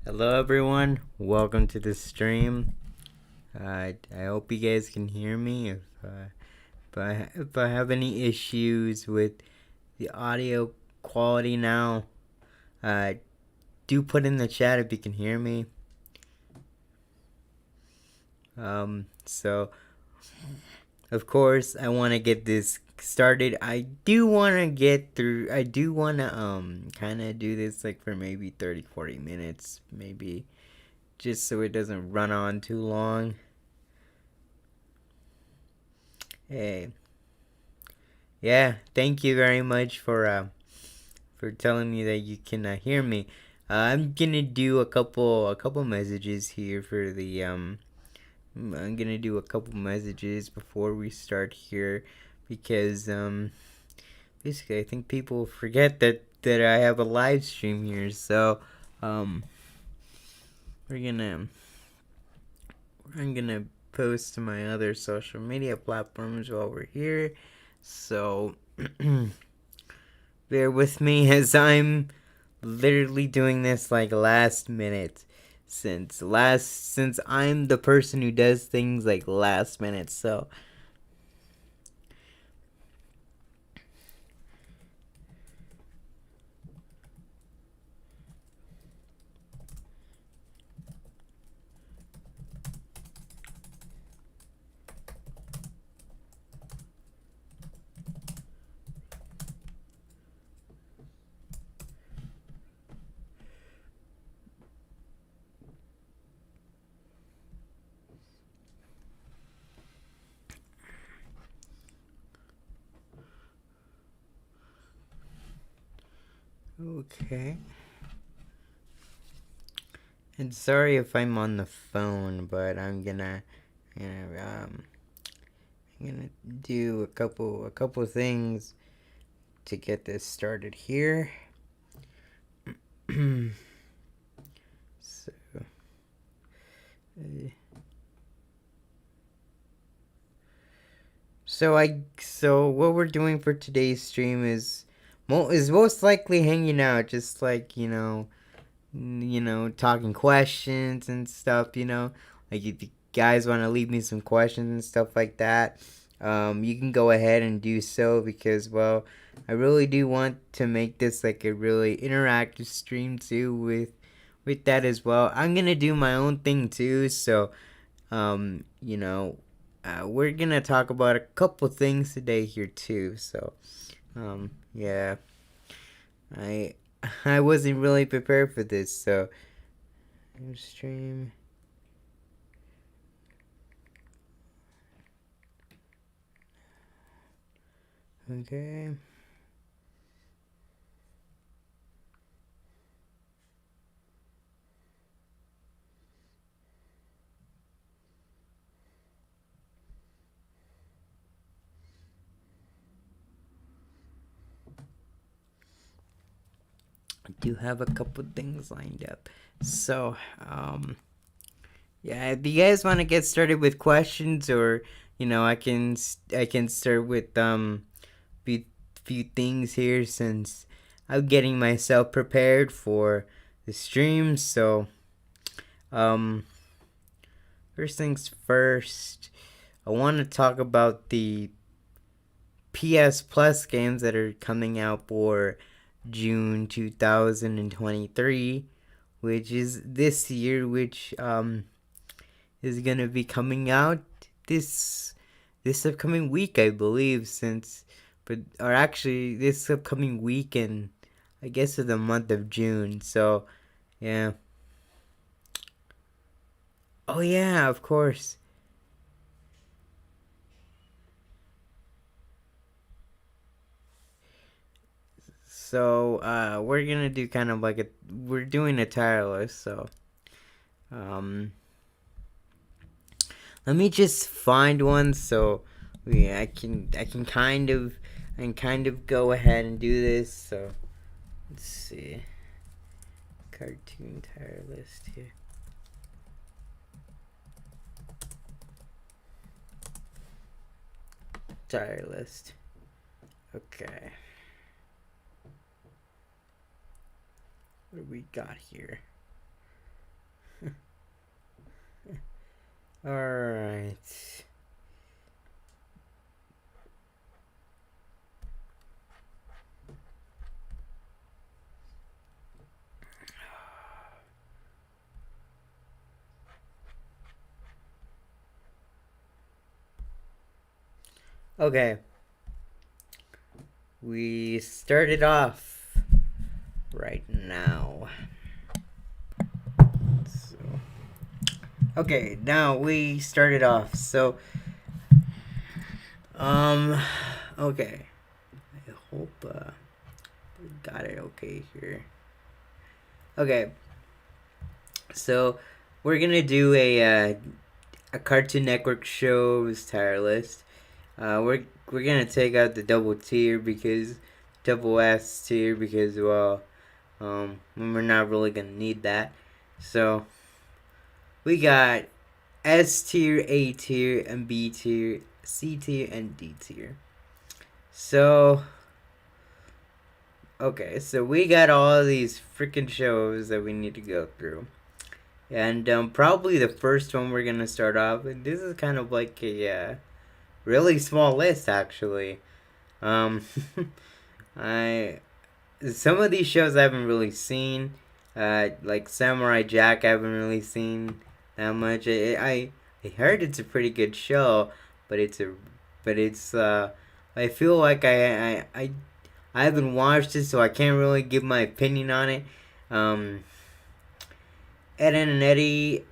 Hello everyone, welcome to the stream. I hope you guys can hear me. If I have any issues with the audio quality now, do put in the chat if you can hear me. So of course I want to get this started. I do want to kind of do this like for maybe 30-40 minutes, maybe, just so it doesn't run on too long. Hey, yeah, thank you very much for telling me that you can hear me. I'm gonna do a couple messages here for the I'm gonna do a couple messages before we start here, because basically I think people forget that I have a live stream here. So um we're gonna I'm gonna post to my other social media platforms while we're here. So bear with me as I'm literally doing this like last minute, since I'm the person who does things like last minute. So okay. And sorry if I'm on the phone, but I'm gonna do a couple things to get this started here. So so what we're doing for today's stream is most likely hanging out, just like, talking questions and stuff. Like, if you guys want to leave me some questions and stuff like that, you can go ahead and do so, because, well, I really do want to make this like a really interactive stream too, with that as well. I'm gonna do my own thing too, so we're gonna talk about a couple things today here too. So yeah, I I wasn't really prepared for this. So stream. Okay. I do have a couple things lined up. So yeah, if you guys want to get started with questions, or I can start with few few things here, since I'm getting myself prepared for the stream. So first things first, I want to talk about the PS Plus games that are coming out for June 2023, which is this year, which is gonna be coming out this upcoming week, I believe. Or actually this upcoming weekend, I guess, of the month of June. So yeah. Oh yeah, of course. So we're gonna do kind of like we're doing a tier list. So um let me just find one, so I can kind of go ahead and do this. So let's see, cartoon tier list here. Tier list. Okay. What do we got here? Alright. Okay. We started off right now. So, okay, now we started off. So, um, okay. I hope we got it okay here. Okay, so we're gonna do a Cartoon Network shows tier list. We're gonna take out the double tier because double S tier because we're not really gonna need that. So we got S tier, A tier, and B tier, C tier, and D tier. So okay, so we got all these freaking shows that we need to go through. And probably the first one we're gonna start off with. This is kind of like a really small list, actually. Um, I some of these shows I haven't really seen. Like Samurai Jack, I haven't really seen that much. I heard it's a pretty good show, but it's. I feel like I haven't watched it, so I can't really give my opinion on it. Um, Ed and Eddie,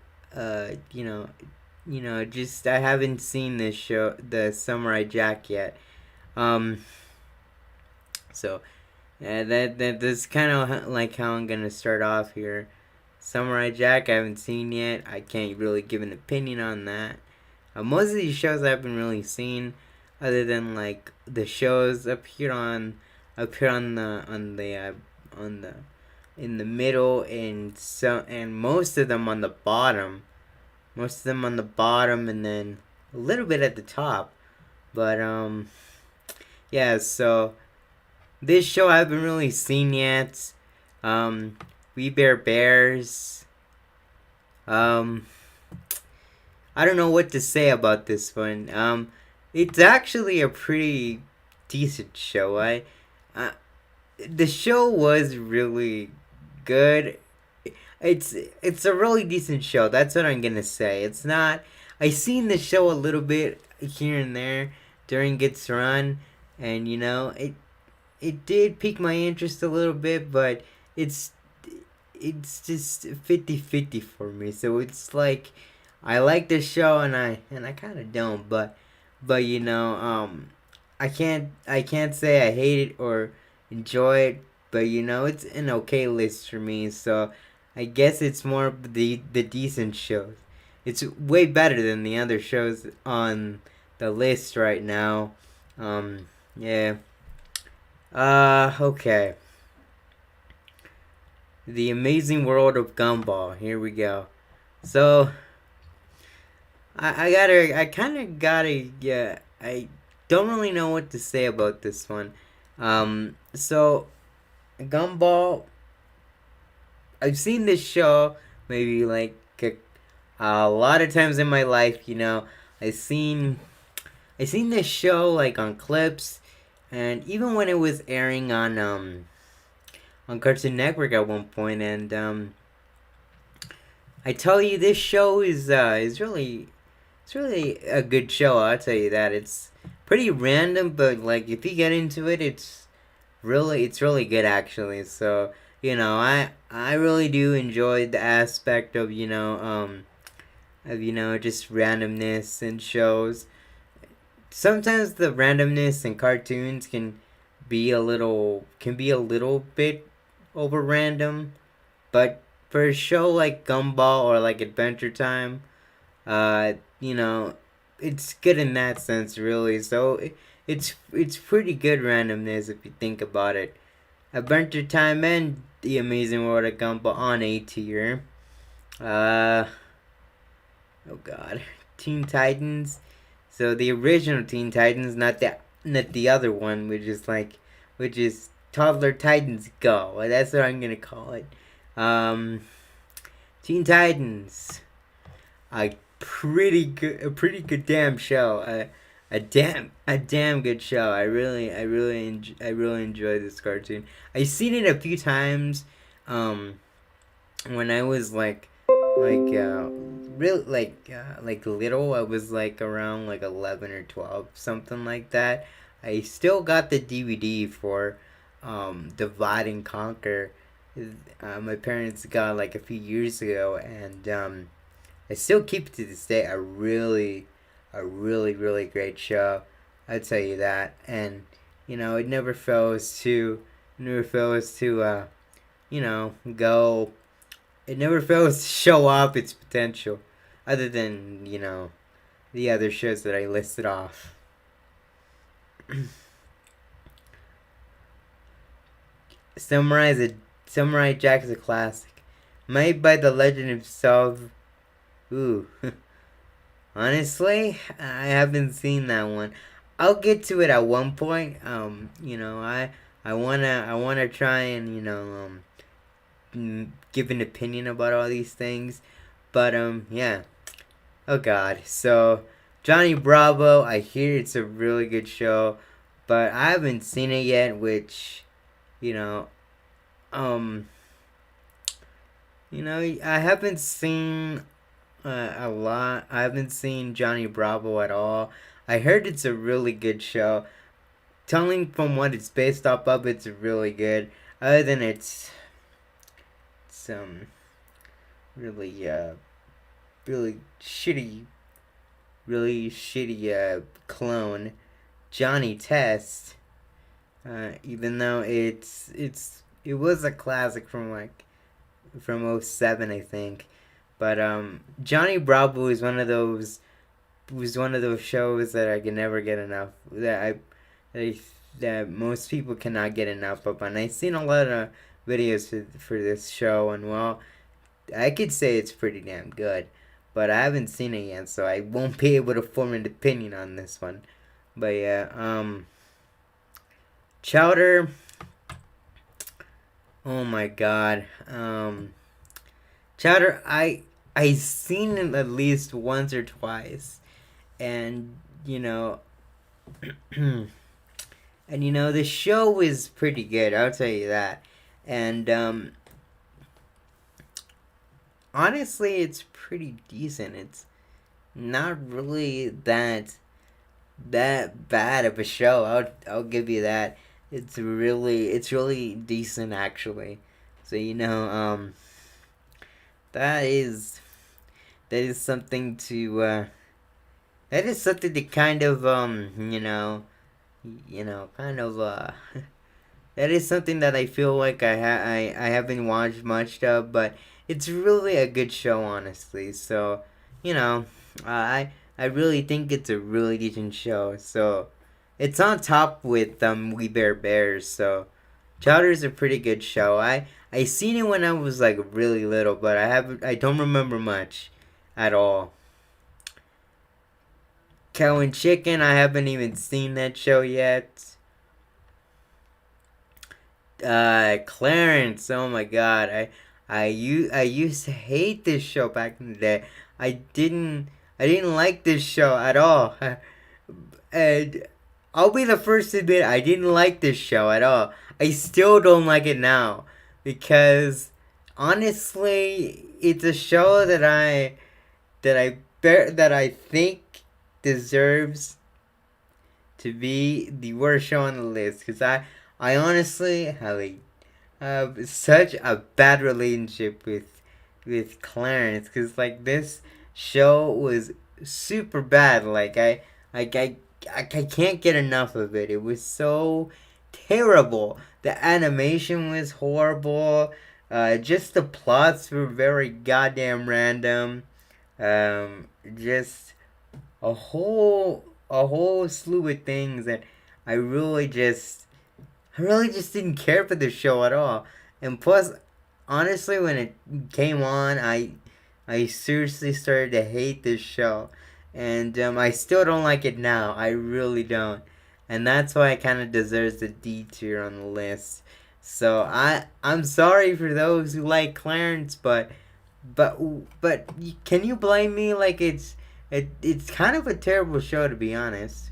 just I haven't seen this show, the Samurai Jack yet. Um, so yeah, that's kind of like how I'm gonna start off here. Samurai Jack, I haven't seen yet. I can't really give an opinion on that. Most of these shows I haven't really seen, other than like the shows on the in the middle, and most of them on the bottom. Most of them on the bottom, and then a little bit at the top. But yeah. So this show I haven't really seen yet. Um, We Bear Bears. Um, I don't know what to say about this one. It's actually a pretty decent show. The show was really good. It's a really decent show. That's what I'm gonna say. It's not. I seen the show a little bit here and there during its run, and it did pique my interest a little bit, but it's it's just 50-50 for me. So it's like I like the show and I kind of don't, but I can't say I hate it or enjoy it, but it's an okay list for me. So I guess it's more of the decent shows. It's way better than the other shows on the list right now. Yeah. Okay. The Amazing World of Gumball. Here we go. So I kind of gotta, yeah. I don't really know what to say about this one. So Gumball. I've seen this show maybe like a lot of times in my life. I've seen I seen this show like on clips, and even when it was airing on Cartoon Network at one point, and I tell you, this show is really it's really a good show. I'll tell you that. It's pretty random, but like if you get into it, it's really good actually. So I really do enjoy the aspect of just randomness in shows. Sometimes the randomness in cartoons can be a little bit over random, but for a show like Gumball or like Adventure Time, uh, you know, it's good in that sense, really. So it's pretty good randomness if you think about it. Adventure Time and The Amazing World of Gumball on A tier. Uh, oh God, Teen Titans. So the original Teen Titans, not the other one, which is Toddler Titans Go. Well, that's what I'm gonna call it. Um, Teen Titans. I a pretty good damn show. A damn good show. I really enjoy this cartoon. I've seen it a few times. Um, when I was like real like little. I was like around like 11 or 12, something like that. I still got the DVD for Divide and Conquer. My parents got like a few years ago, and I still keep it to this day. A really great show. I'd tell you that. And it never fails to go. It never fails to show off its potential, other than the other shows that I listed off. Samurai is a Samurai Jack is a classic, made by the legend himself. Ooh, honestly, I haven't seen that one. I'll get to it at one point. I wanna try and give an opinion about all these things, but yeah. Oh God, so Johnny Bravo. I hear it's a really good show, but I haven't seen it yet. Which you know, um, I haven't seen a lot. I haven't seen Johnny Bravo at all. I heard it's a really good show. Telling from what it's based off of, it's really good. Other than it's some really really shitty clone, Johnny Test. Even though it was a classic from '07, I think. But Johnny Bravo is one of those shows that I can never get enough. I that most people cannot get enough of. And I've seen a lot of videos for this show, and well, I could say it's pretty damn good. But I haven't seen it yet, so I won't be able to form an opinion on this one. But yeah, Chowder. Oh my God, Chowder. I seen it at least once or twice, and and the show is pretty good. I'll tell you that, and honestly, it's pretty decent. It's not really that bad of a show. I'll give you that. It's really decent actually. So that is that is something to kind of kind of that is something that I feel like I haven't watched much of, but it's really a good show, honestly. So, I really think it's a really decent show. So, it's on top with We Bear Bears. So, Chowder's a pretty good show. I seen it when I was like really little, but I don't remember much at all. Cow and Chicken, I haven't even seen that show yet. Clarence. Oh my God, I used to hate this show back in the day. I didn't like this show at all, and I'll be the first to admit I didn't like this show at all. I still don't like it now because honestly, it's a show that I think deserves to be the worst show on the list because I honestly have such a bad relationship with Clarence because like this show was super bad. Like I can't get enough of it. It was so terrible. The animation was horrible. Just the plots were very goddamn random. Just a whole slew of things that I really just didn't care for the show at all. And plus, honestly, when it came on, I seriously started to hate this show, and I still don't like it now. I really don't, and that's why it kind of deserves the D tier on the list. So I'm sorry for those who like Clarence, but but can you blame me? Like it's kind of a terrible show, to be honest.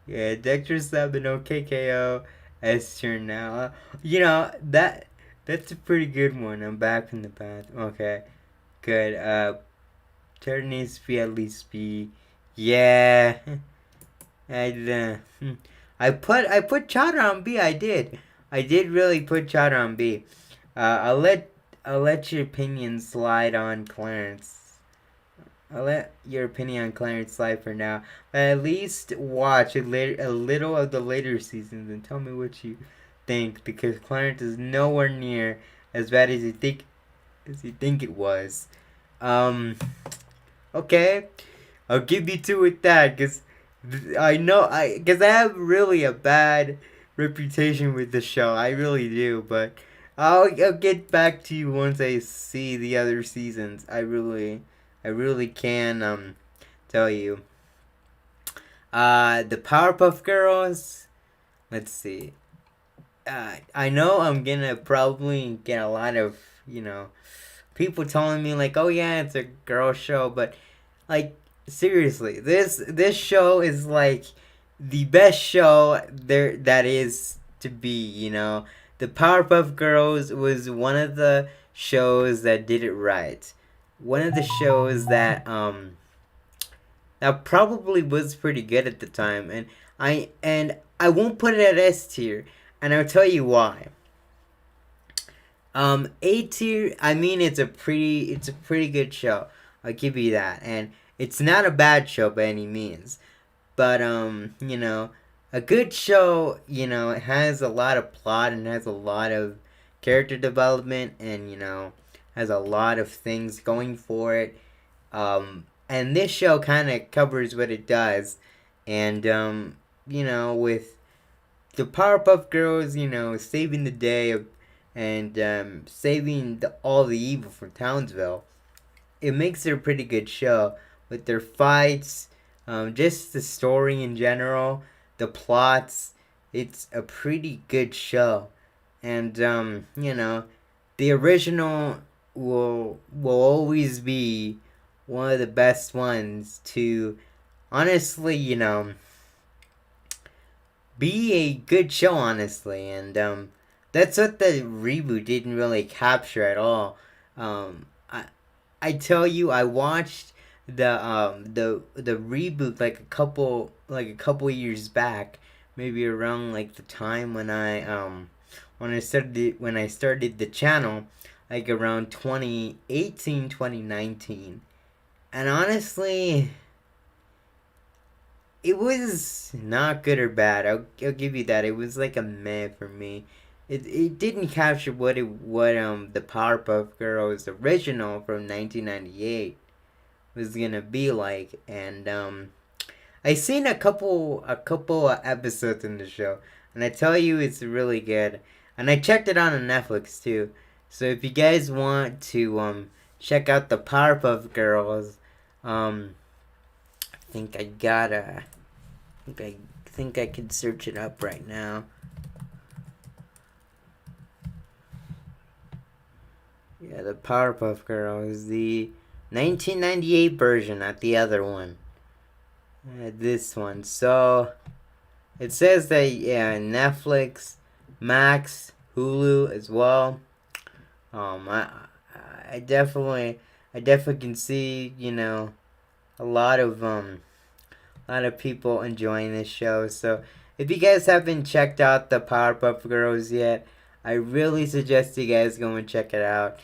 Yeah, Dexter Sabino, KKO, Esther now. You know that's a pretty good one. I'm back from the bath. Okay, good. There needs to be at least be. Yeah, I put Chowder on B. I did. I did really put Chowder on B. I'll let your opinion slide on Clarence. I'll let your opinion on Clarence slide for now. But at least watch a little of the later seasons and tell me what you think, because Clarence is nowhere near as bad as you think it was. Um. Okay, I'll give you two with that, cause cause I have really a bad reputation with the show. I really do, but I'll get back to you once I see the other seasons. I really can tell you. The Powerpuff Girls. Let's see. I know I'm gonna probably get a lot of people telling me like, oh yeah, it's a girl show, but like seriously, this show is like the best show there that is to be. The Powerpuff Girls was one of the shows that did it right. One of the shows that probably was pretty good at the time, and I won't put it at S tier, and I'll tell you why. A tier. I mean, it's a pretty good show. I'll give you that, and it's not a bad show by any means. But a good show. It has a lot of plot and has a lot of character development, and has a lot of things going for it. And this show kind of covers what it does, and with the Powerpuff Girls, saving the day and saving all the evil from Townsville, it makes it a pretty good show with their fights, just the story in general, the plots. It's a pretty good show, and the original will always be one of the best ones to honestly, be a good show, honestly, and that's what the reboot didn't really capture at all. Um, I I tell you, I watched the reboot like a couple years back, maybe around like the time when I started the channel, like around 2018 2019, and honestly, it was not good or bad. I'll give you that. It was like a meh for me. It didn't capture what the Powerpuff Girls original from 1998 was gonna be like, and I seen a couple episodes in the show, and I tell you it's really good. And I checked it out on Netflix too. So if you guys want to check out the Powerpuff Girls, um I think I gotta. I think I can search it up right now. Yeah, the Powerpuff Girls, the 1998 version, not the other one. This one. So it says that Netflix, Max, Hulu as well. Um, I, I definitely can see a lot of people enjoying this show. So if you guys haven't checked out the Powerpuff Girls yet, I really suggest you guys go and check it out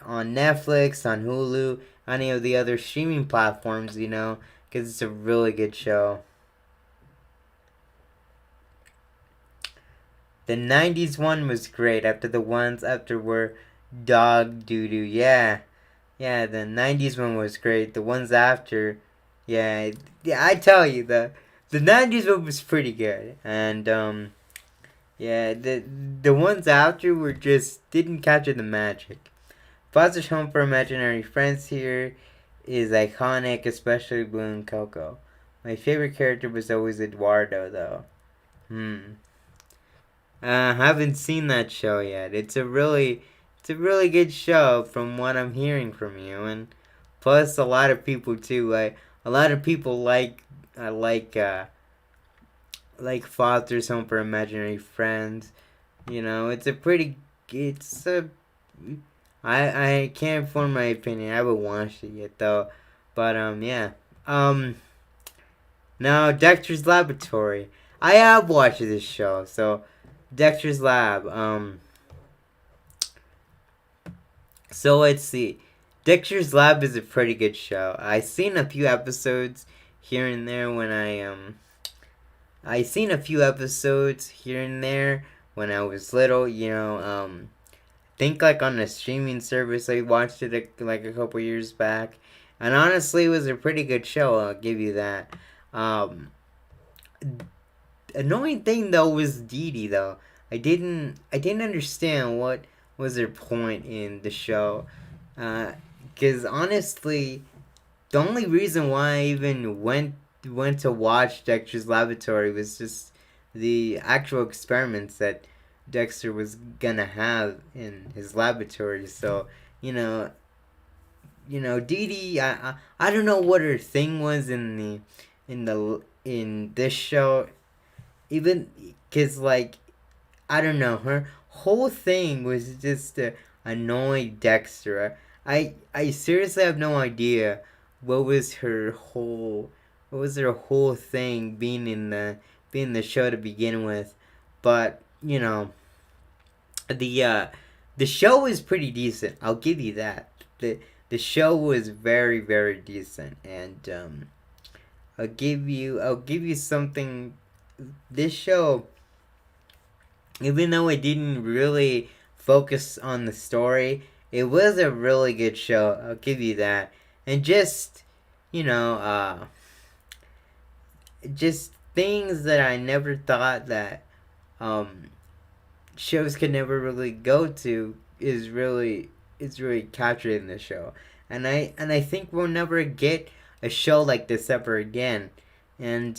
on Netflix, on Hulu, any of the other streaming platforms, because it's a really good show. The 90s one was great after the ones after were dog doo doo. Yeah. Yeah, the 90s one was great. The ones after, yeah, I tell you, the 90s one was pretty good. And yeah, the ones after were just didn't capture the magic. Foster's Home for Imaginary Friends here is iconic, especially Blue and Coco. My favorite character was always Eduardo, though. Haven't seen that show yet. It's a really good show from what I'm hearing from you, and plus a lot of people too. A lot of people uh, like uh, like Foster's Home for Imaginary Friends. You know, it's a I can't form my opinion. I haven't watched it yet though, but yeah. Um, Now Dexter's Laboratory. I have watched this show, so Dexter's Lab. So let's see. Dexter's Lab is a pretty good show. I seen a few episodes here and there when I seen a few episodes here and there when I was little. Think like on a streaming service. I watched it like a couple years back, and honestly, it was a pretty good show. I'll give you that. Um, Annoying thing though was Dee Dee though. I didn't understand what was her point in the show. Because honestly, the only reason why I even went to watch Dexter's Laboratory was just the actual experiments that Dexter was gonna have in his laboratory. So you know, Dee Dee, I don't know what her thing was in this show, even because like I don't know, her whole thing was just to annoy Dexter. I seriously have no idea what was her whole thing being the show to begin with, but the uh the show is pretty decent. I'll give you that. The show was very decent, and I'll give you something. This show, even though it didn't really focus on the story, it was a really good show. I'll give you that. And just, you know, just things that I never thought that um, shows could never really go to is really captured in the show. And I think we'll never get a show like this ever again. And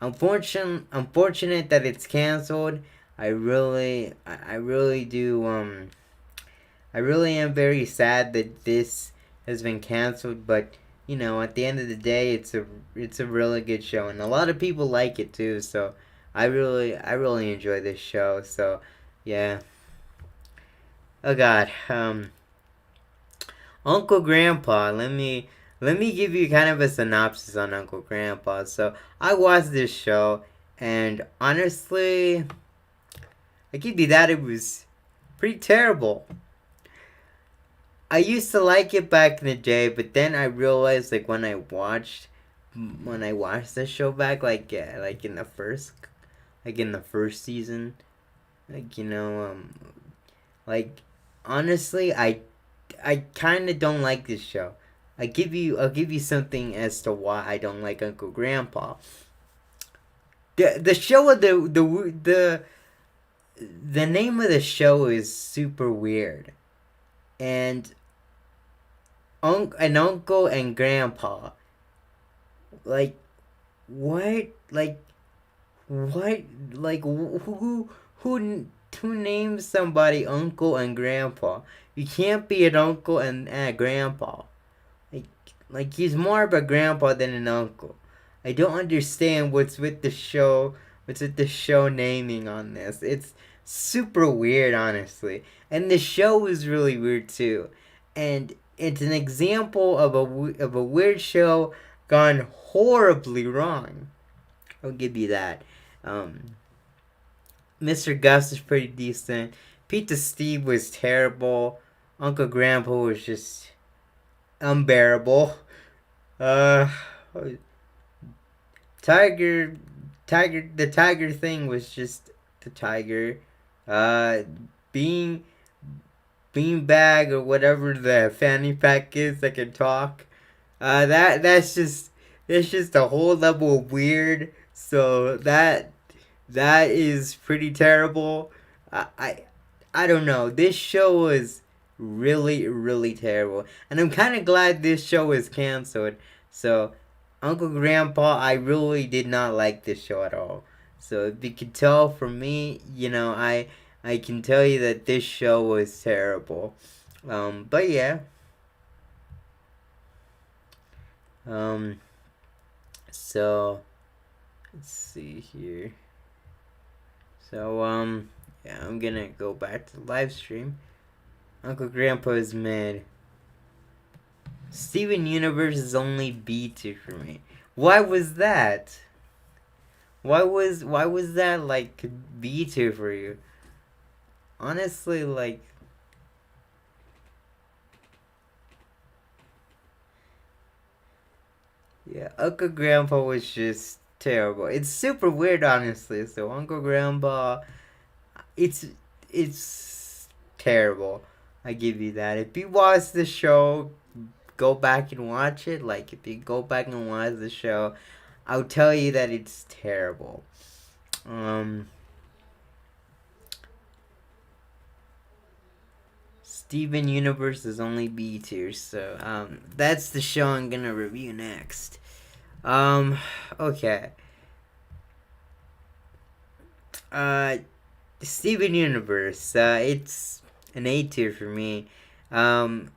unfortunate that it's canceled. I really do. I really am very sad that this has been canceled. But at the end of the day, it's a really good show, and a lot of people like it too. So I really enjoy this show. So yeah. Oh God. Uncle Grandpa. Let me give you kind of a synopsis on Uncle Grandpa. So I watched this show, and honestly, I give you that it was pretty terrible. I used to like it back in the day, but then I realized like when I watched the show back, like in the first season, like like honestly, I kind of don't like this show. I'll give you something as to why I don't like Uncle Grandpa. The show the name of the show is super weird, and an uncle and grandpa, like what what like who names somebody uncle and grandpa? You can't be an uncle and a grandpa. Like, he's more of a grandpa than an uncle. I don't understand what's with the show naming on this. It's super weird, honestly. And the show is really weird too. And it's an example of a weird show gone horribly wrong. I'll give you that. Mr. Gus is pretty decent. Pete Steve was terrible. Uncle Grandpa was just unbearable. Uh, Tiger, the tiger thing was just the tiger. Uh, being beanbag or whatever the fanny pack is that can talk. That's just a whole level of weird. So that is pretty terrible. I I don't know. This show was really, really terrible. And I'm kind of glad this show is canceled. So, Uncle Grandpa, I really did not like this show at all. So, if you could tell from me, I can tell you that this show was terrible. But yeah. Um, so let's see here. So yeah, I'm gonna go back to the live stream. Uncle Grandpa is mad. Steven Universe is only B tier for me. Why was that? Why was that like B tier for you? Honestly, like, yeah, Uncle Grandpa was just terrible. It's super weird, honestly. So Uncle Grandpa, it's it's terrible. I give you that. If you watch the show, go back and watch it. Like, if you go back and watch the show, I'll tell you that it's terrible. Steven Universe is only B tier, so that's the show I'm gonna review next. Okay. Uh, Steven Universe. It's an A tier for me. Um,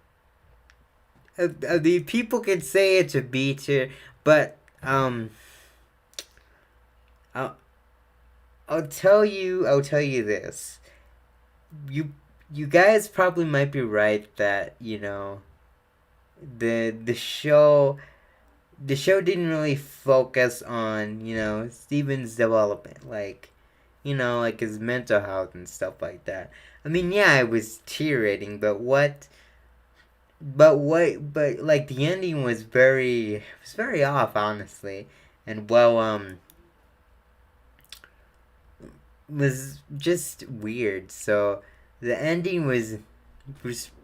the people could say it's a B tier, but I'll, I'll tell you this. You you guys probably might be right that the show didn't really focus on Steven's development, like his mental health and stuff like that. I mean, yeah, it was tear rating, but like the ending was very off, honestly, and was just weird. So the ending was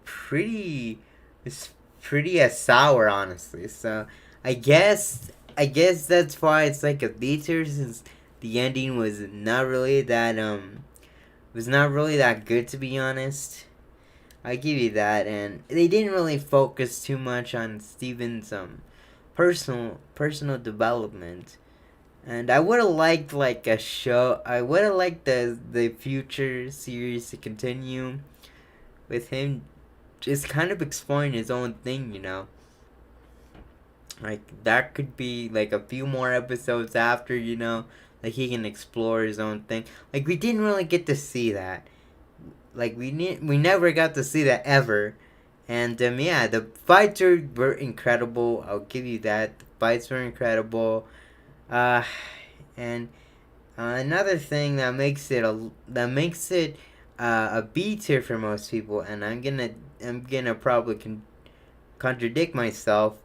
pretty sour, honestly. So I guess that's why it's like a B tier, since the ending was not really that good, to be honest. I give you that, and they didn't really focus too much on Steven's personal development. And I would have liked like a show. I would have liked the future series to continue with him just kind of exploring his own thing. Like, that could be like a few more episodes after. Like, he can explore his own thing. Like, we didn't really get to see that. Like, we never got to see that ever. And yeah, the fights were incredible. I'll give you that. The fights were incredible. Uh, and another thing that makes it a B tier for most people, and I'm gonna probably contradict myself,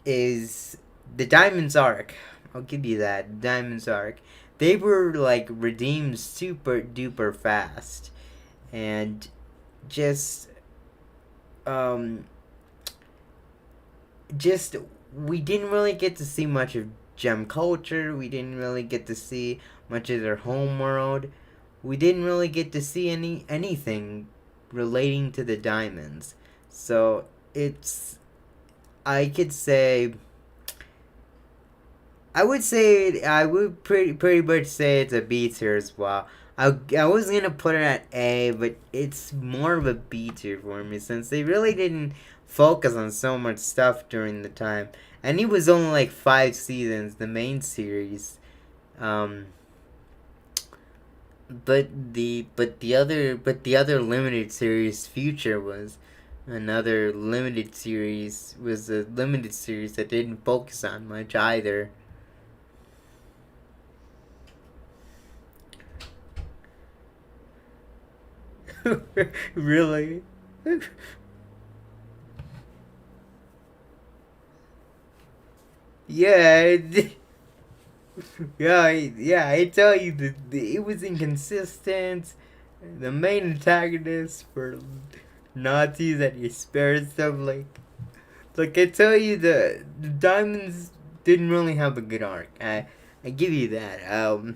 is the Diamonds arc. I'll give you that. Diamonds arc. They were like redeemed super duper fast, and just um just we didn't really get to see much of gem culture. We didn't really get to see much of their home world. We didn't really get to see anything relating to the diamonds. So it's I could say I would pretty much say it's a B tier as well. I was gonna put it at A, but it's more of a B tier for me, since they really didn't focus on so much stuff during the time, and it was only like 5 seasons, the main series. Um, but the other limited series, Future, was a limited series that didn't focus on much either. Really? Yeah, yeah. I tell you, it was inconsistent. The main antagonists were Nazis and he spared stuff. Like I tell you, the Diamonds didn't really have a good arc. I give you that.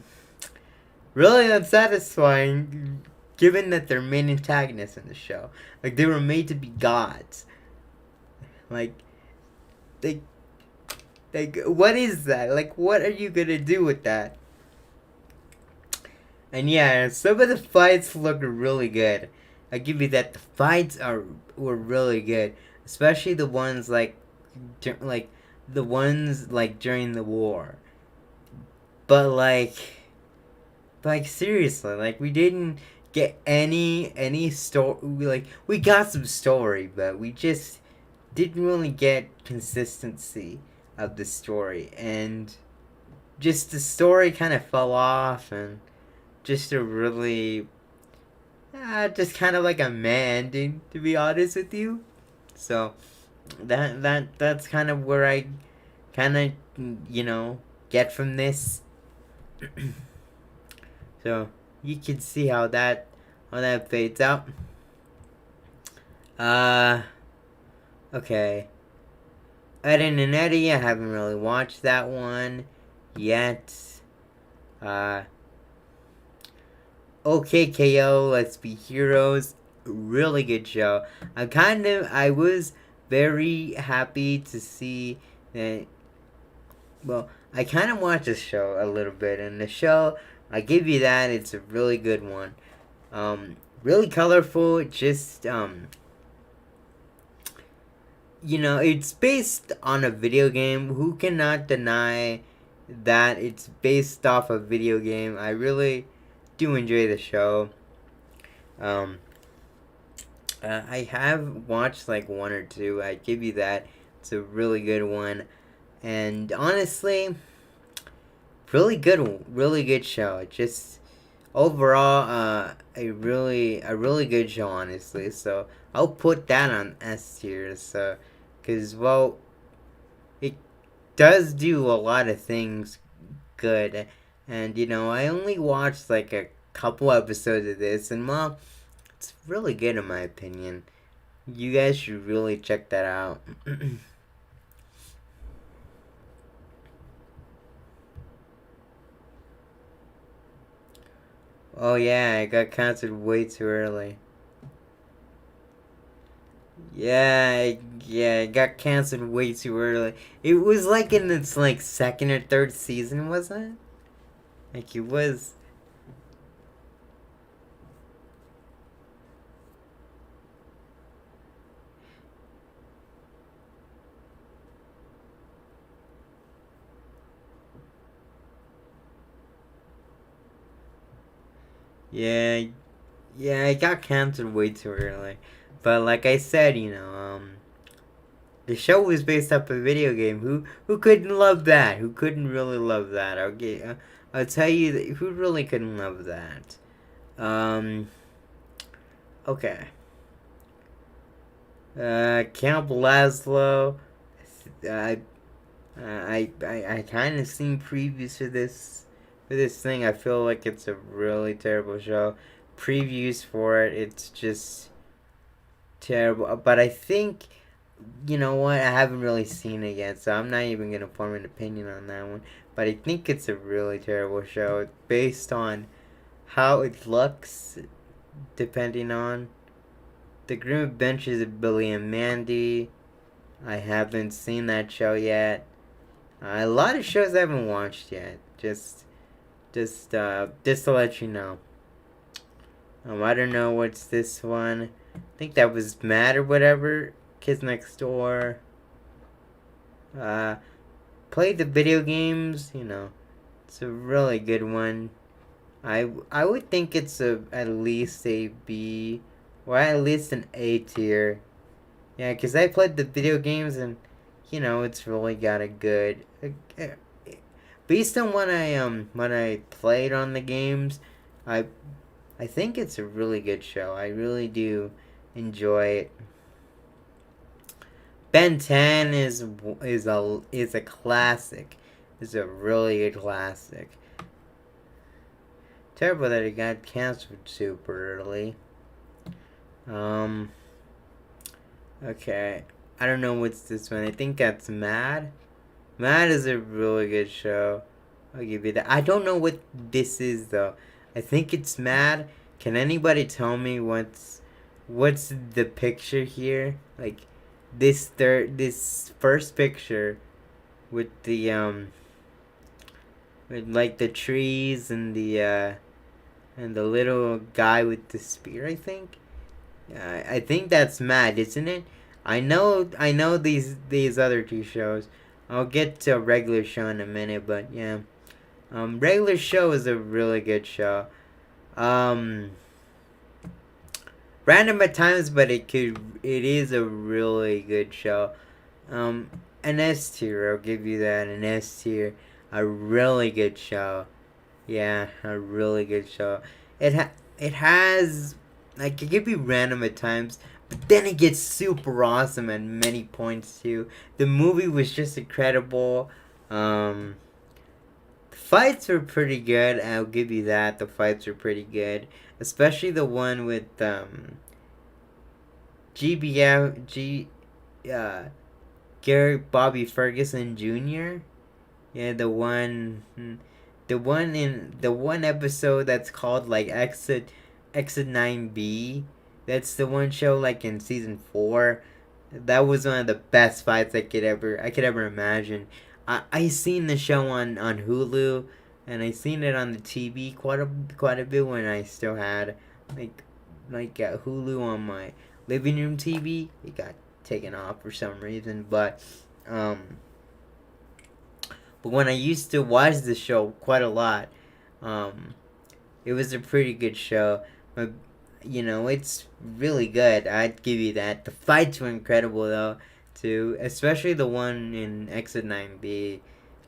Really unsatisfying. given that they're main antagonists in the show. Like, they were made to be gods. Like, they, what is that? Like, what are you gonna do with that? And yeah, some of the fights look really good. I give you that. The fights were really good, especially the ones like the ones like during the war. But like seriously, like we didn't get any story. Like we got some story, but we just didn't really get consistency of the story, and just the story kind of fell off, and just a really just kind of like a meh ending, to be honest with you. So that's kind of where I kind of get from this. So you can see how that fades out. Uh, okay. Ed and Eddie, I haven't really watched that one yet. Uh, OKKO, Let's Be Heroes, really good show. I was very happy to see that. Well, I kind of watched the show a little bit, and the show, I give you that, it's a really good one. Really colorful, just, it's based on a video game. Who cannot deny that it's based off a video game? I really do enjoy the show. Um, I have watched like one or two. I give you that. It's a really good one, and honestly, really good show. Just overall, a really good show, honestly. So I'll put that on S tier. So, cause well, it does do a lot of things good, and I only watched like a couple episodes of this, and well, it's really good in my opinion. You guys should really check that out. Oh yeah, I got canceled way too early. Yeah, it got canceled way too early. It was like in its like second or third season, wasn't it? Like it was. Yeah, yeah, it got canceled way too early. But like I said, the show was based off a video game. Who couldn't love that? Who couldn't really love that? I'll tell you that, who really couldn't love that. Um, okay. Camp Laszlo. I I kind of seen previews for this thing. I feel like it's a really terrible show. Previews for it, it's just terrible. But I think, you know what? I haven't really seen it yet, so I'm not even gonna form an opinion on that one. But I think it's a really terrible show based on how it looks, depending on the Grim Adventures of Billy and Mandy. I haven't seen that show yet. A lot of shows I haven't watched yet. Just to let you know. I don't know what's this one. I think that was Mad or whatever. Kids Next Door. Uh, Played the video games. It's a really good one. I would think it's at least a B, or at least an A tier. Yeah, because I played the video games, and it's really got a good. Based on what I played on the games, I I think it's a really good show. I really do enjoy it. Ben 10 is a classic. Is a really good classic. Terrible that it got canceled super early. Um. Okay. I don't know what's this one. I think that's Mad. Mad is a really good show. I'll give you that. I don't know what this is though. I think it's Mad. Can anybody tell me what's the picture here? Like this first picture with the with like the trees and the little guy with the spear, I think. I think that's Matt, isn't it? I know these other two shows. I'll get to a regular show in a minute, but yeah. Regular show is a really good show. Um, Random at times, but it is a really good show. Um, an S tier, I'll give you that. An S tier, a really good show. Yeah, a really good show. It has like it could be random at times, but then it gets super awesome at many points too. The movie was just incredible. Um, the fights were pretty good. I'll give you that. The fights were pretty good, especially the one with GBF uh Garrett Bobby Ferguson Jr. Yeah, the one episode that's called like Exit 9B. That's the one show like in season 4. That was one of the best fights I could ever imagine. I seen the show on Hulu, and I seen it on the TV quite a bit when I still had like Hulu on my living room TV. It got taken off for some reason, um but when I used to watch the show quite a lot, um, it was a pretty good show. But it's really good. I'd give you that. The fights were incredible though, too. Especially the one in Exit 9B.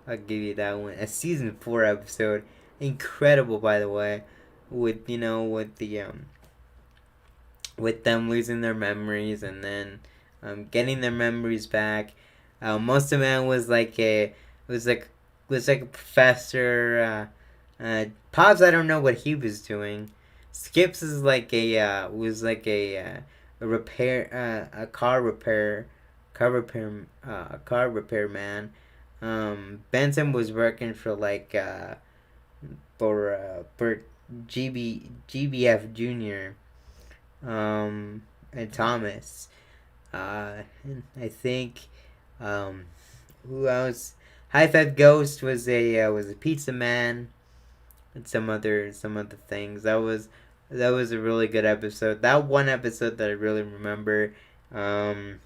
I'll give you that one. A season 4 episode, incredible by the way. With them losing their memories and then getting their memories back. Most of it was like was like a professor. Pops, I don't know what he was doing. Skips is like was like a repair a car repair man. Benson was working for for GBF Junior. And Thomas. And I think who else? High Five Ghost was a pizza man, and some other things. That was a really good episode. That one episode that I really remember. Um,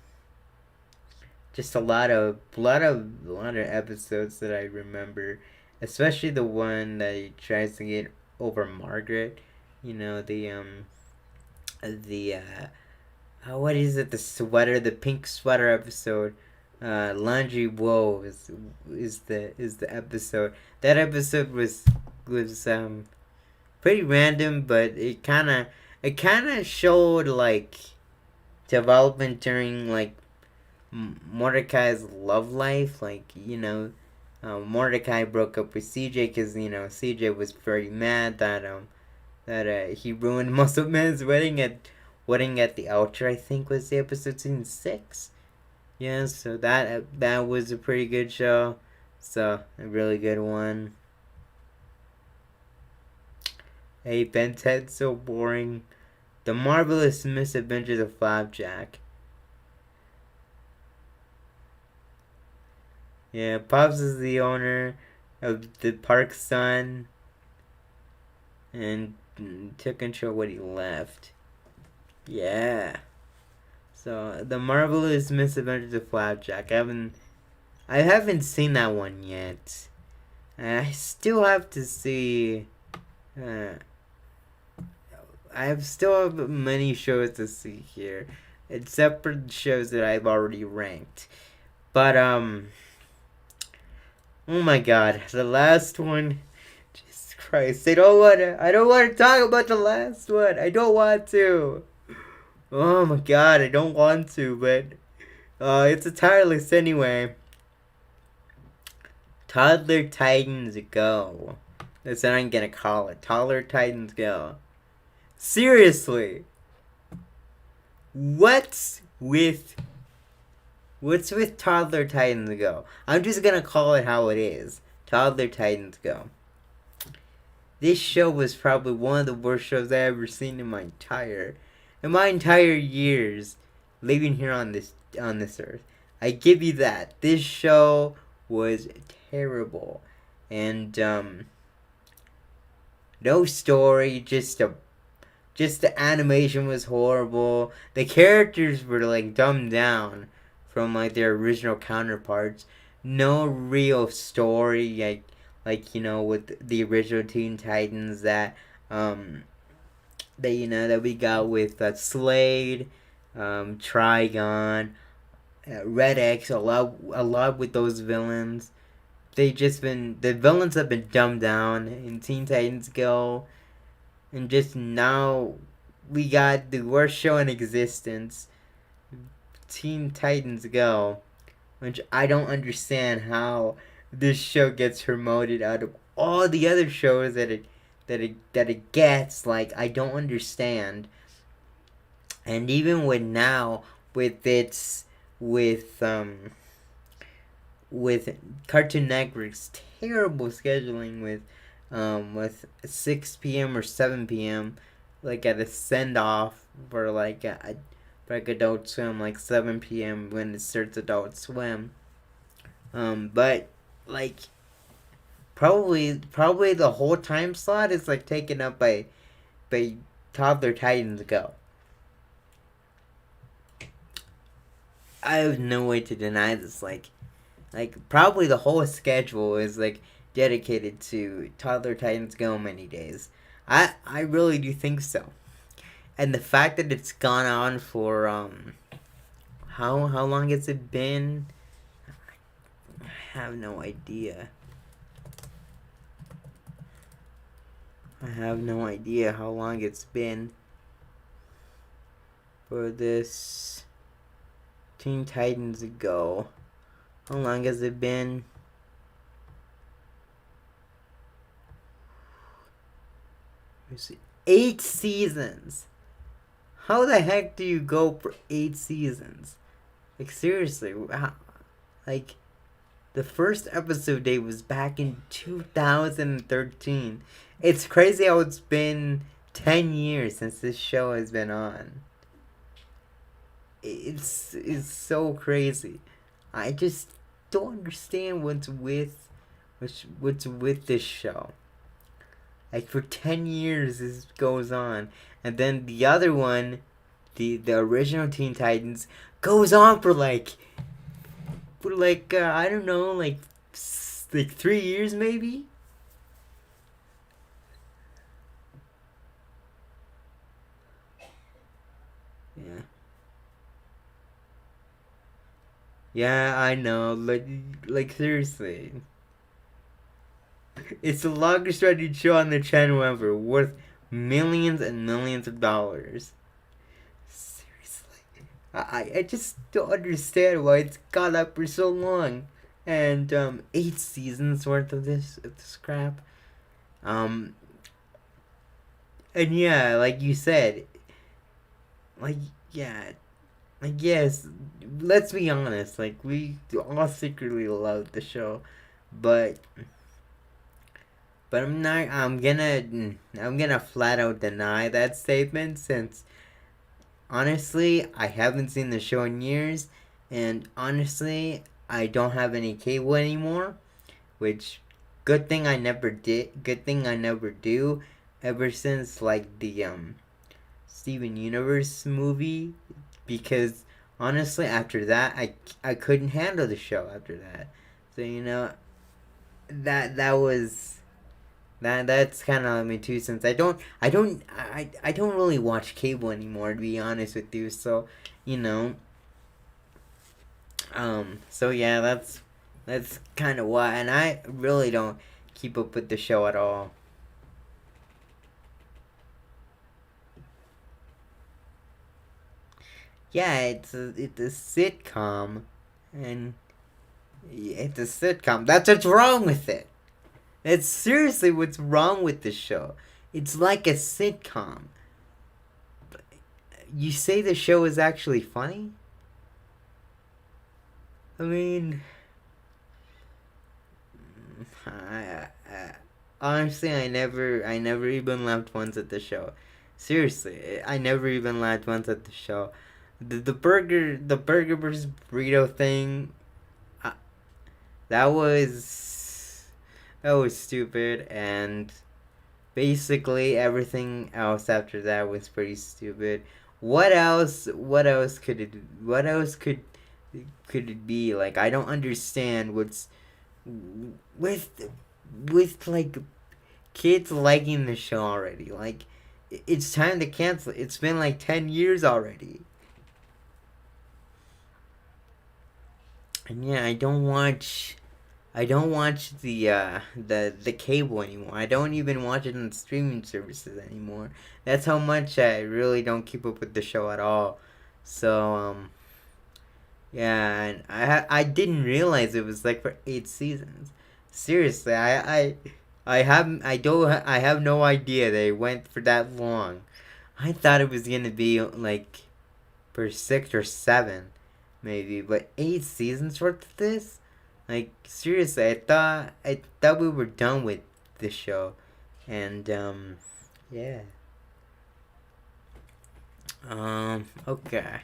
just a lot of episodes that I remember, especially the one that he tries to get over Margaret. You know the what is it? The pink sweater episode. Laundry Woe is the episode. That episode was pretty random, but it kind of showed like development during like Mordecai's love life. Mordecai broke up with CJ because CJ was very mad that he ruined Muscle Man's wedding at the altar. I think was the episode season 6. Yeah, so that was a pretty good show. So a really good one. Hey, Ben 10's so boring. The Marvelous Misadventures of Flapjack. Yeah, Pops is the owner of the park's son and took control when he left. Yeah. So the Marvelous Misadventures of Flapjack. I haven't seen that one yet. I still have to see. I still have many shows to see here, except for the shows that I've already ranked. But oh my God, the last one. Jesus Christ, I don't want to talk about the last one. I don't want to. Oh my God, I don't want to, but it's a tier list anyway. Toddler Titans Go. That's what I'm gonna call it. Toddler Titans Go. Seriously. What's with Toddler Titans Go? I'm just gonna call it how it is. Toddler Titans Go. This show was probably one of the worst shows I ever seen in my entire years living here on this earth. I give you that. This show was terrible, and no story, just the animation was horrible. The characters were like dumbed down from like their original counterparts. No real story, like with the original Teen Titans that we got with Slade, Trigon, Red X. A lot with those villains. The villains have been dumbed down in Teen Titans Go, and just now we got the worst show in existence, Teen Titans Go, which I don't understand how this show gets promoted out of all the other shows that it gets. Like, I don't understand. And even with now with its with Cartoon Network's terrible scheduling with 6 p.m. or 7 p.m. like at a send off for like Adult Swim, like 7 p.m. when it starts Adult Swim. But like probably the whole time slot is like taken up by Toddler Titans Go. I have no way to deny this. Like probably the whole schedule is like dedicated to Toddler Titans Go many days. I really do think so. And the fact that it's gone on for how long has it been? I have no idea. I have no idea how long it's been for this Teen Titans Go. How long has it been? Let me see. 8 seasons. How the heck do you go for 8 seasons? Like, seriously, like the first episode date was back in 2013. It's crazy how it's been 10 years since this show has been on. It's so crazy. I just don't understand what's with this show. Like, for 10 years this goes on, and then the other one, the original Teen Titans, goes on for I don't know, like 3 years maybe. Yeah. Yeah, I know. Like seriously, it's the longest running show on the channel ever, worth millions and millions of dollars. Seriously, I just don't understand why it's gone up for so long, and 8 seasons worth of this crap. Um, and yeah, like you said, like yeah, like yes, let's be honest, like we all secretly love the show, but I'm gonna flat out deny that statement, since honestly I haven't seen the show in years, and honestly I don't have any cable anymore, which good thing I never do, ever since like the Steven Universe movie, because honestly after that I couldn't handle the show after that. So that was that's kind of me too, since I don't really watch cable anymore, to be honest with you. So you know so yeah, that's kind of why, and I really don't keep up with the show at all. Yeah, it's a sitcom, and it's a sitcom. That's what's wrong with it. That's seriously what's wrong with this show. It's like a sitcom. You say the show is actually funny? I mean, I honestly, I never even laughed once at the show. Seriously, I never even laughed once at the show. The burger versus burrito thing, uh, that was stupid, and basically everything else after that was pretty stupid. What else? What else could it? What else could it be? Like, I don't understand what's with like kids liking the show already. Like, it's time to cancel. It's been like 10 years already. And yeah, I don't watch the cable anymore. I don't even watch it on streaming services anymore. That's how much I really don't keep up with the show at all. So yeah, and I didn't realize it was like for 8 seasons. Seriously, I have no idea they went for that long. I thought it was gonna be like for 6 or 7, maybe, but 8 seasons worth of this. Like, seriously, I thought we were done with this show, and yeah. Okay.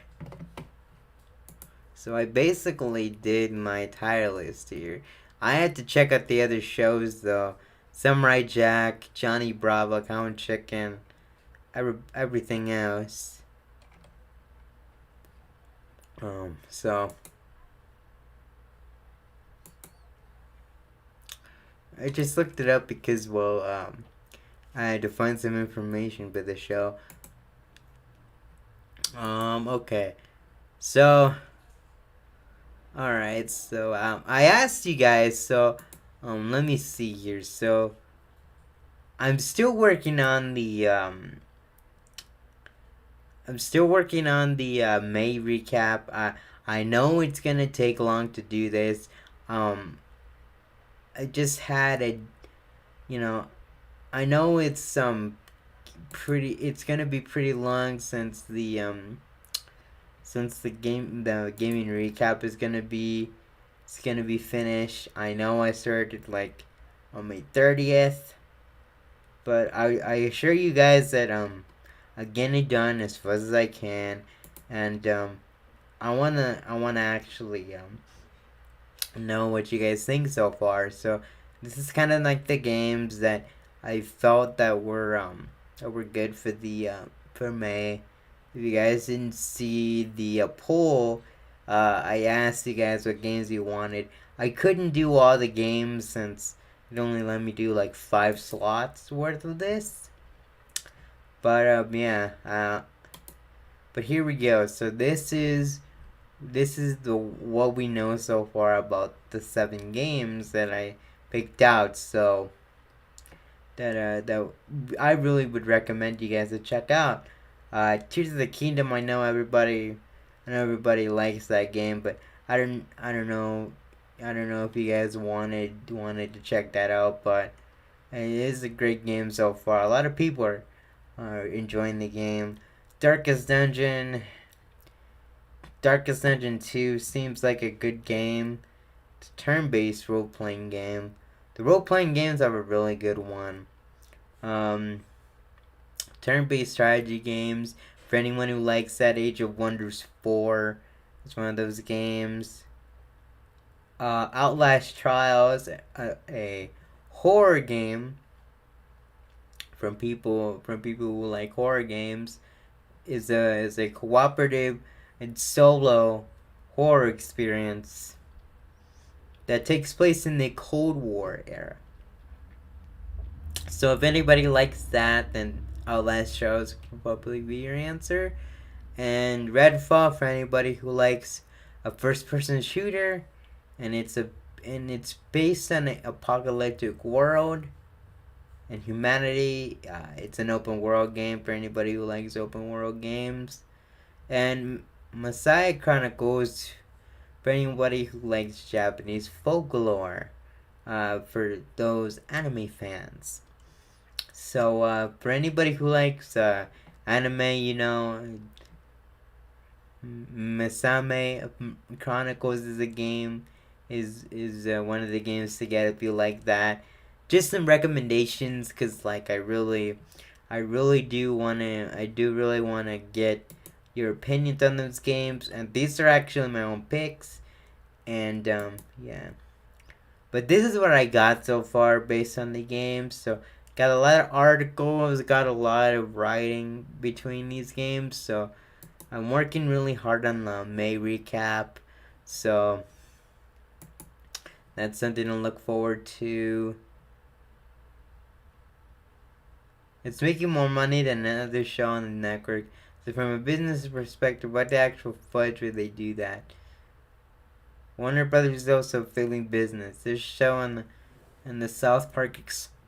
So I basically did my tire list here. I had to check out the other shows though. Samurai Jack, Johnny Bravo, Count Chicken, everything else. So I just looked it up because, well, I had to find some information for the show. Okay. So, alright, so, I asked you guys, so, let me see here. So, I'm still working on May recap. I know it's gonna take long to do this. I just had a, you know, I know it's gonna be pretty long since the gaming recap is gonna be it's gonna be finished. I know I started like on May 30th, but I assure you guys that I'm getting it done as fast as I can, and I wanna actually know what you guys think so far. So this is kind of like the games that I felt that were good for May. If you guys didn't see the poll, I asked you guys what games you wanted. I couldn't do all the games since it only let me do like 5 slots worth of this. But yeah, but here we go. So this is the what we know so far about the 7 games that I picked out. So that I really would recommend you guys to check out. Tears of the Kingdom. I know everybody likes that game, but I don't know, I don't know if you guys wanted to check that out. But it is a great game so far. A lot of people are enjoying the game. Darkest Dungeon. Darkest Dungeon 2 seems like a good game. It's a turn-based role-playing game. The role-playing games are a really good one. Um, Turn-based strategy games. For anyone who likes that, Age of Wonders 4 is one of those games. Outlast Trials, a horror game from people who like horror games, is a cooperative and solo horror experience that takes place in the Cold War era. So if anybody likes that, then Outlast Trials will probably be your answer. And Redfall for anybody who likes a first-person shooter, and it's based on an apocalyptic world and humanity. It's an open world game for anybody who likes open world games. And Messiah Chronicles for anybody who likes Japanese folklore, for those anime fans. So for anybody who likes anime, Masame Chronicles is a game is one of the games to get if you like that. just some recommendations, because like I really do really wanna get your opinions on those games, and these are actually my own picks, and yeah. But this is what I got so far based on the games. So got a lot of articles, got a lot of writing between these games. So I'm working really hard on the May recap. So that's something to look forward to. It's making more money than another show on the network. So from a business perspective, what the actual fudge would they do that? Warner Brothers is also failing business. This show on the South Park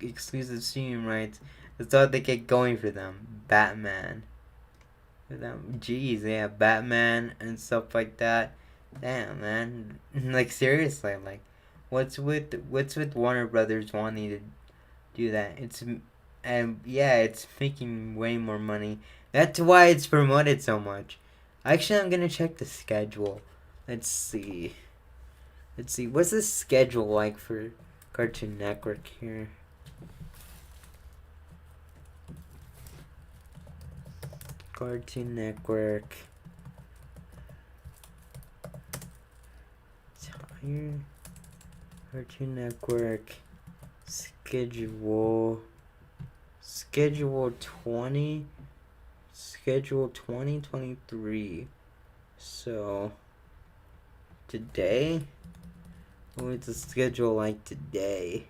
exclusive streaming rights. That's all they get going for them. Batman. For them, jeez, yeah, Batman and stuff like that. Damn, man. Like seriously, like, what's with Warner Brothers wanting to do that? And yeah, it's making way more money. That's why it's promoted so much. Actually, I'm gonna check the schedule. Let's see. What's the schedule like for Cartoon Network here? Cartoon Network. Here. Cartoon Network. Schedule 20. Schedule 2023. So today, what's the schedule like today?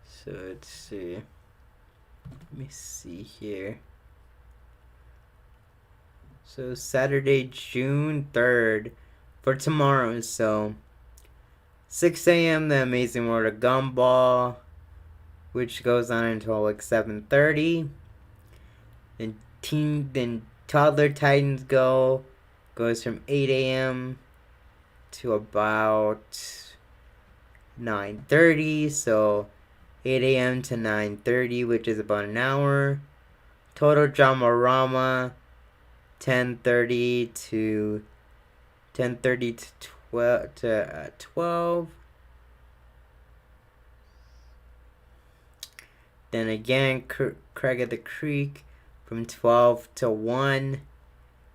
So let's see. Let me see here. So Saturday, June 3rd for tomorrow. So 6 a.m. The Amazing World of Gumball, which goes on until like 7:30. Then Toddler Titans Go goes from 8 a.m. to about 9:30. So 8 a.m. to 9:30, which is about an hour. Total Dramarama 10:30 to 12. Then again, Craig of the Creek from 12 to 1.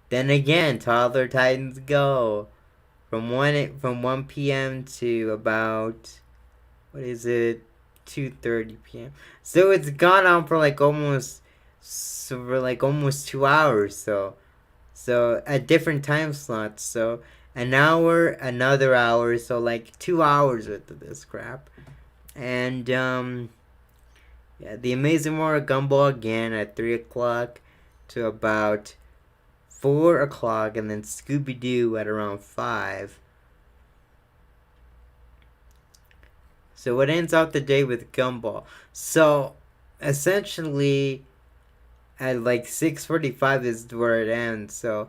Then again, Toddler Titans Go from 1 p.m. to about, what is it, 2:30 p.m. So it's gone on for like almost 2 hours. So at different time slots. So an hour, another hour. So like 2 hours worth of this crap. And yeah, The Amazing World of Gumball again at 3 o'clock to about 4 o'clock, and then Scooby Doo at around 5. So it ends out the day with Gumball. So essentially, at like 6:45 is where it ends. So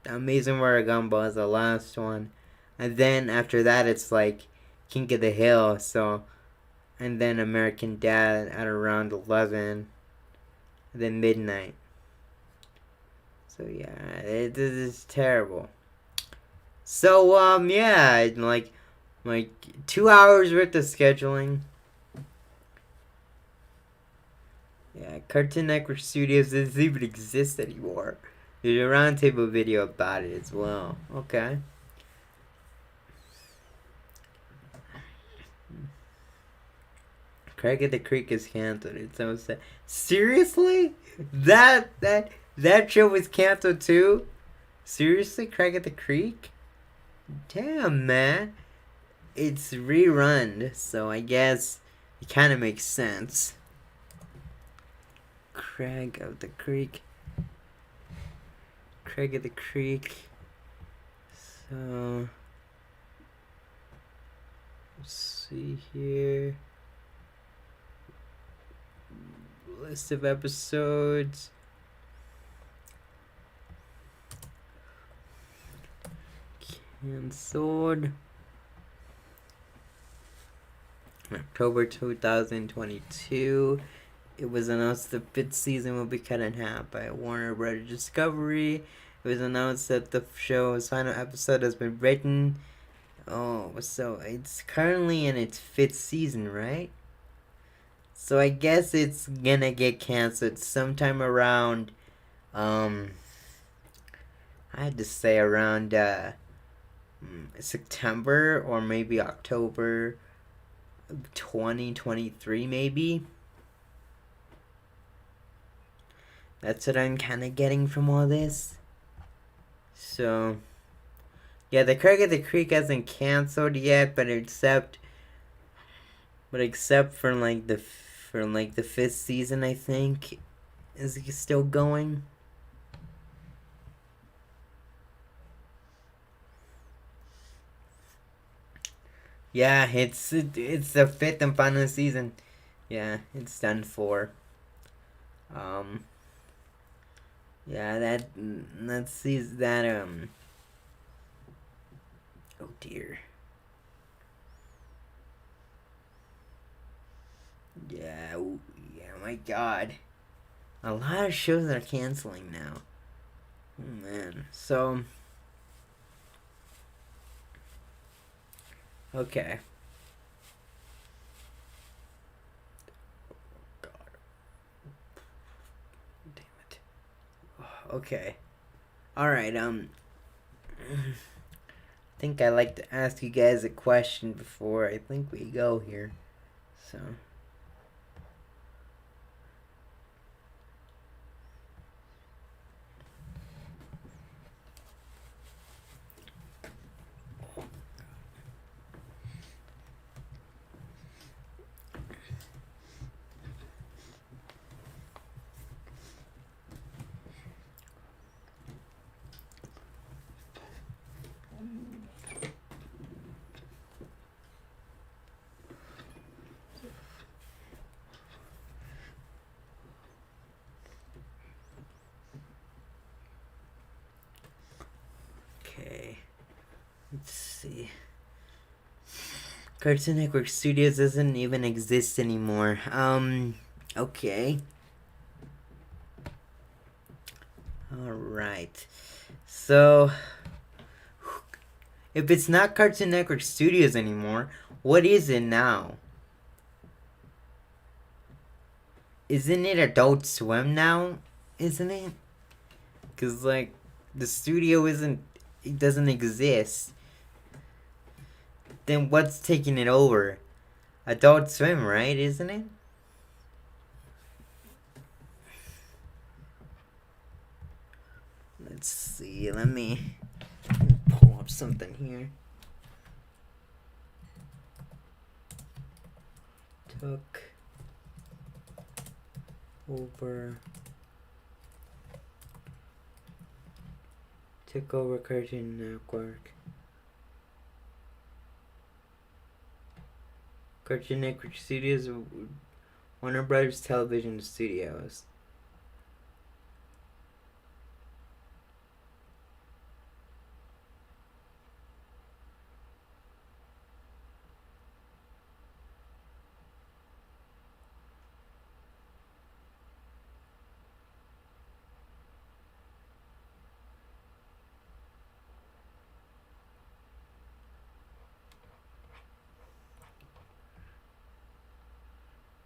Amazing World of Gumball is the last one, and then after that it's like King of the Hill. So, and then American Dad at around 11, and then midnight. So yeah, it is terrible. So yeah, like 2 hours worth of scheduling. Yeah, Cartoon Network Studios doesn't even exist anymore. There's a roundtable video about it as well. Okay. Craig of the Creek is canceled. It's so sad. Seriously? That show was canceled too? Seriously, Craig of the Creek? Damn, man. It's rerun, so I guess it kind of makes sense. Craig of the Creek. Craig of the Creek. So let's see here. List of episodes. Cancelled. October 2022. It was announced the 5th season will be cut in half by Warner Brothers Discovery. It was announced that the show's final episode has been written. Oh, so it's currently in its fifth season, right? So I guess it's gonna get canceled sometime around, um, I had to say around, September or maybe October 2023, maybe. That's what I'm kind of getting from all this. So, yeah, the Craig of the Creek hasn't canceled yet, but except for the fifth season, I think is still going. Yeah, it's the fifth and final season. Yeah, it's done for. Um, yeah, that sees that Oh dear. Yeah, yeah, my God. A lot of shows are canceling now. Oh man. So, okay. God damn it. Okay. All right. I think I like to ask you guys a question before I think we go here. So. Okay. Let's see. Cartoon Network Studios doesn't even exist anymore. Okay. Alright. So, if it's not Cartoon Network Studios anymore, what is it now? Isn't it Adult Swim now? Isn't it? Because, like, the studio isn't. It doesn't exist. Then what's taking it over? Adult Swim, right? Isn't it? Let's see. Let me pull up something here. Took over. Took over Cartoon Network. Cartoon Network Studios, Warner Brothers Television Studios.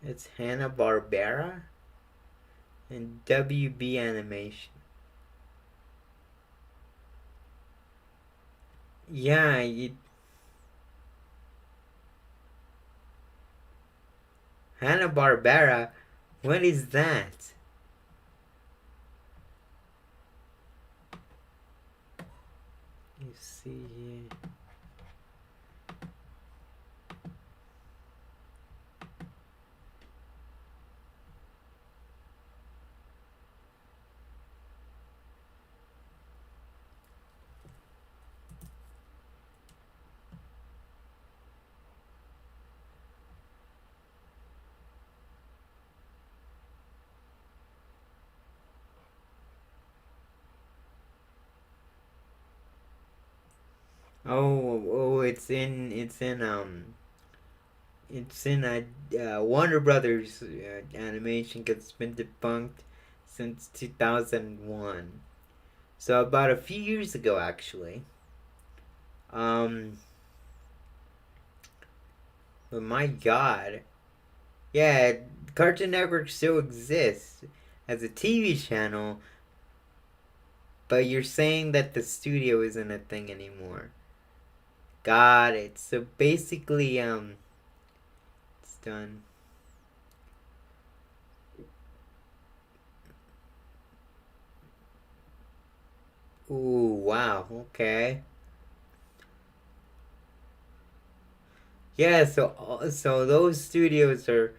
It's Hanna-Barbera and WB Animation. Yeah, Hanna-Barbera. What is that? You see here. It's in a Warner Brothers animation that's been debunked since 2001. So about a few years ago, actually. Um, But my God, yeah, Cartoon Network still exists as a TV channel, but you're saying that the studio isn't a thing anymore. Got it. So basically, it's done. Ooh, wow. Okay. Yeah. So those studios are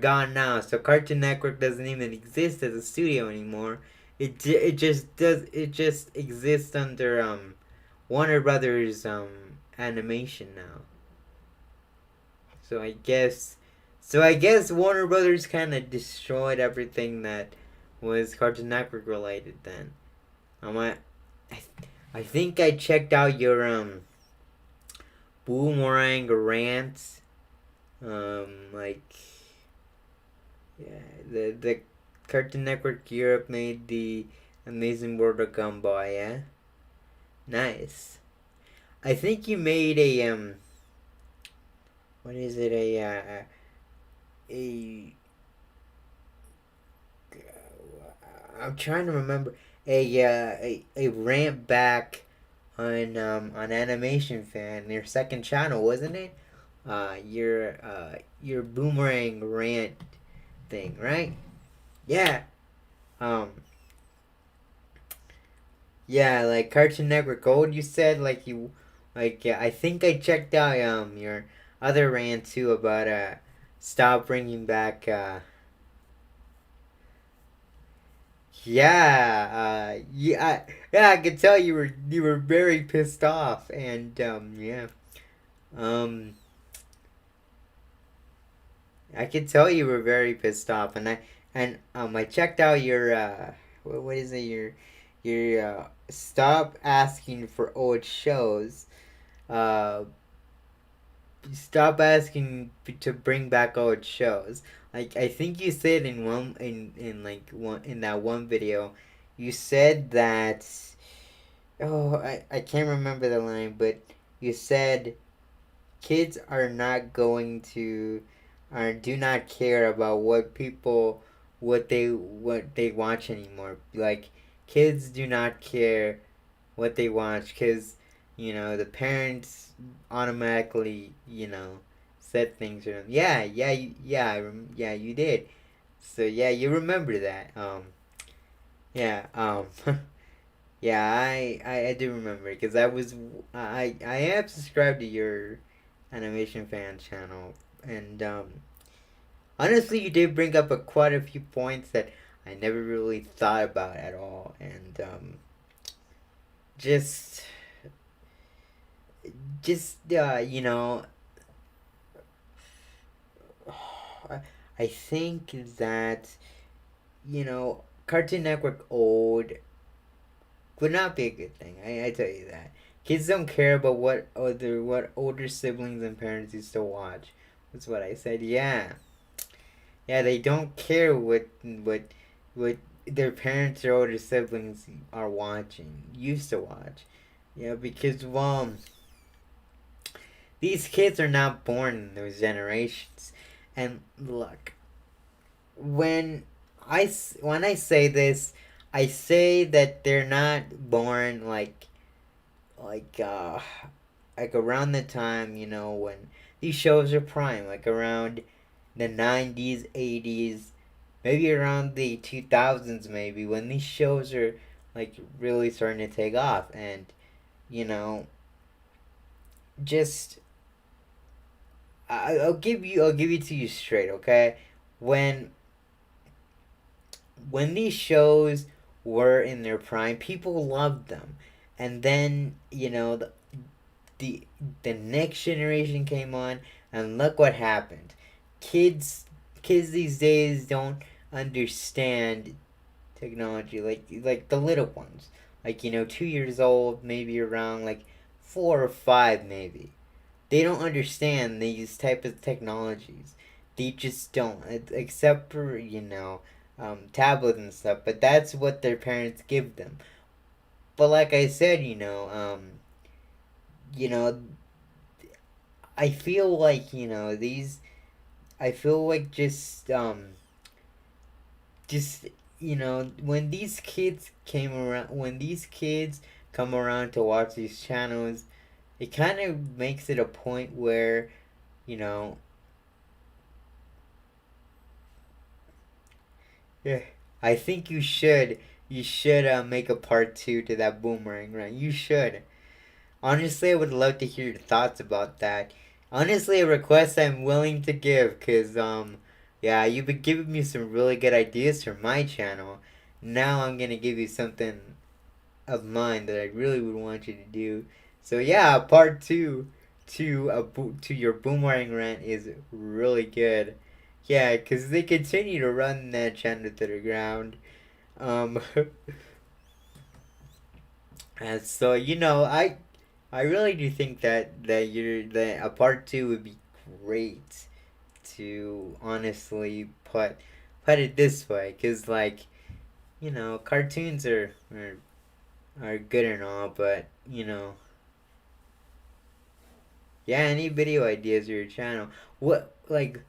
gone now. So Cartoon Network doesn't even exist as a studio anymore. It just exists under Warner Brothers animation now. So I guess Warner Brothers kind of destroyed everything that was Cartoon Network related. Then I, I think I checked out your boomerang rant. Like yeah, the Cartoon Network Europe made the Amazing World of Gumball. Yeah, nice. I think you made a what is it a I'm trying to remember a rant back on Animation Fan, their second channel, wasn't it? Your boomerang rant thing, right? Yeah. Um. Yeah, like Cartoon Network Gold. You said like you, like yeah. I think I checked out your other rant too about stop bringing back yeah, I could tell you were very pissed off, and yeah, um, I could tell you were very pissed off, and I checked out your what is it your stop asking for old shows, uh, stop asking to bring back old shows. Like I think you said in like one in that one video, you said that I can't remember the line, but you said kids are not going to or do not care about what they watch anymore. Like kids do not care what they watch because the parents automatically said things to them. Yeah, you did. So yeah, you remember that. Yeah. Yeah, I do remember because I am subscribed to your animation fan channel, and honestly, you did bring up quite a few points that I never really thought about at all, and just just I think that Cartoon Network old would not be a good thing. I tell you that. Kids don't care about what older siblings and parents used to watch. That's what I said. Yeah, yeah. They don't care what their parents or older siblings are watching. Used to watch. Yeah, because these kids are not born in those generations. And look, when when I say this, I say that they're not born like uh like around the time when these shows are prime, like around the 90s, 80s, maybe around the 2000s, maybe when these shows are like really starting to take off, and you know just I'll give you to you straight, okay? When when these shows were in their prime, people loved them, and then the the next generation came on, and look what happened. Kids kids these days don't understand technology like the little ones, like 2 years old, maybe around like 4 or 5 maybe. They don't understand these type of technologies. They just don't, except for tablets and stuff. But that's what their parents give them. But like I said, you know I feel like I feel like just when these kids came around, when these kids come around to watch these channels, it kind of makes it a point where you know yeah, I think you should make a part two to that boomerang, right? You should. Honestly, I would love to hear your thoughts about that. Honestly, a request I'm willing to give, cause yeah, you've been giving me some really good ideas for my channel. Now I'm gonna give you something of mine that I really would want you to do. So yeah, part two to your boomerang rant is really good. Yeah, cause they continue to run that channel to the ground. Um, and so I really do think that a part two would be great to honestly put it this way, cause cartoons are good and all, but yeah, any video ideas for your channel? What like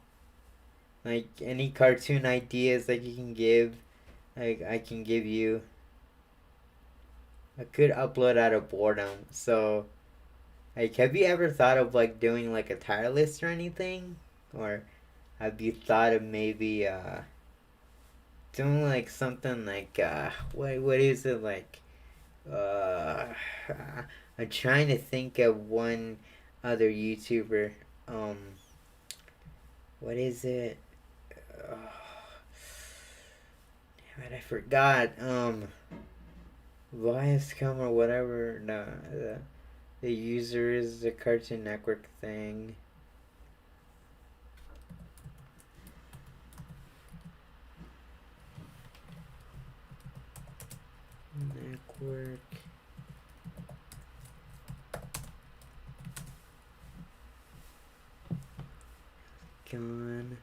any cartoon ideas like you can give? Like I can give you. I could upload out of boredom. So like, have you ever thought of like doing like a tier list or anything? Or have you thought of maybe doing like something like what is it like uh I'm trying to think of one other YouTuber. Um what is it? Uh, damn it, I forgot. Viacom or whatever. No, the user is the Cartoon Network thing. Network. Gone.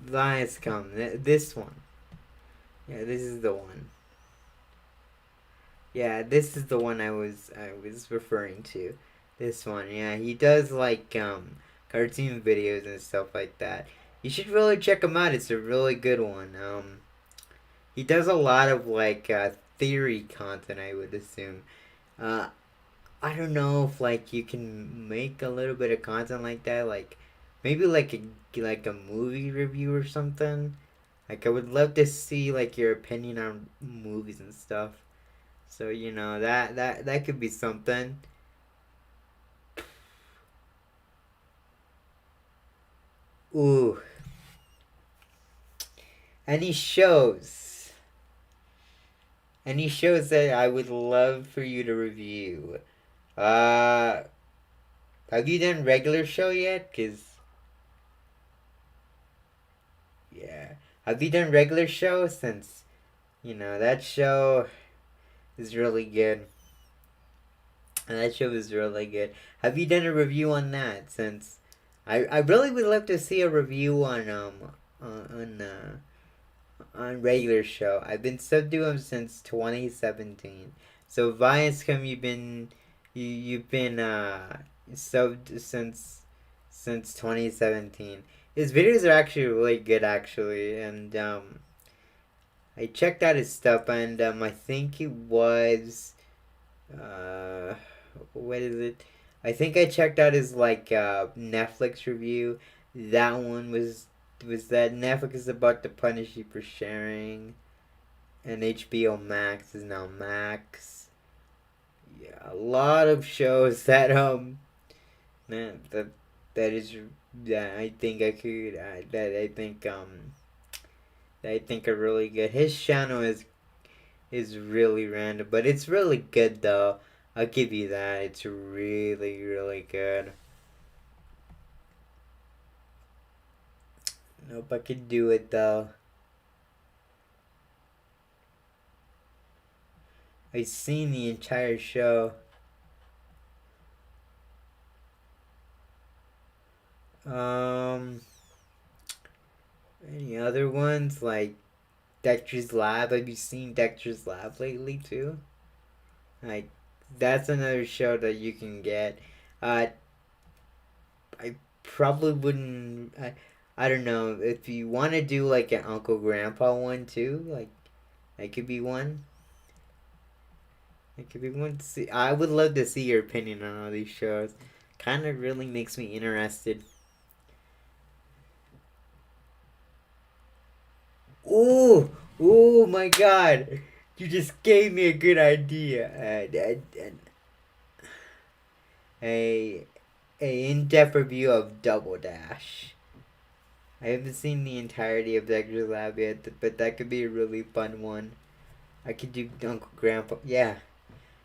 Viacom. This one. Yeah, this is the one. Yeah, this is the one I was referring to. This one. Yeah, he does like cartoon videos and stuff like that. You should really check him out. It's a really good one. He does a lot of like theory content, I would assume. Uh, I don't know if like you can make a little bit of content like that, like maybe like a movie review or something. Like I would love to see like your opinion on movies and stuff. So that could be something. Ooh, any shows? Any shows that I would love for you to review? Uh, have you done regular show yet? Cause yeah, have you done regular show since that show is really good. And that show is really good. Have you done a review on that? Since I really would love to see a review on regular show. I've been subbed to him since 2017. So Viacom, you've been subbed since 2017. His videos are actually really good, actually, and I checked out his stuff, and I think it was uh what is it? I think I checked out his Netflix review. That one was that Netflix is about to punish you for sharing, and HBO Max is now Max. Yeah, a lot of shows that man that is that I think I could that I think are really good. His channel is really random, but it's really good though. I'll give you that. It's really, really good. Nope, I could do it though. I've seen the entire show. Um, any other ones like Dexter's Lab? Have you seen Dexter's Lab lately too? Like that's another show that you can get. Uh, I probably wouldn't. I don't know if you want to do like an Uncle Grandpa one too. Like that could be one. It could be one. To see, I would love to see your opinion on all these shows. Kind of really makes me interested. Oh, oh my God! You just gave me a good idea. A a in-depth review of Double Dash. I haven't seen the entirety of Dexter's Lab yet, but that could be a really fun one. I could do Uncle Grandpa. Yeah,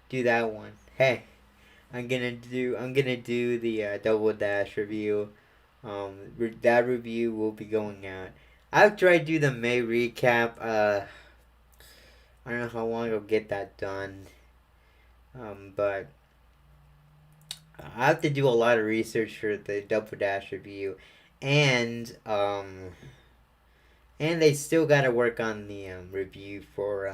do that one. Hey, I'm gonna do the Double Dash review. That review will be going out after I do the May recap. I don't know how long I'll get that done. But I have to do a lot of research for the Double Dash review, and and they still got to work on the review for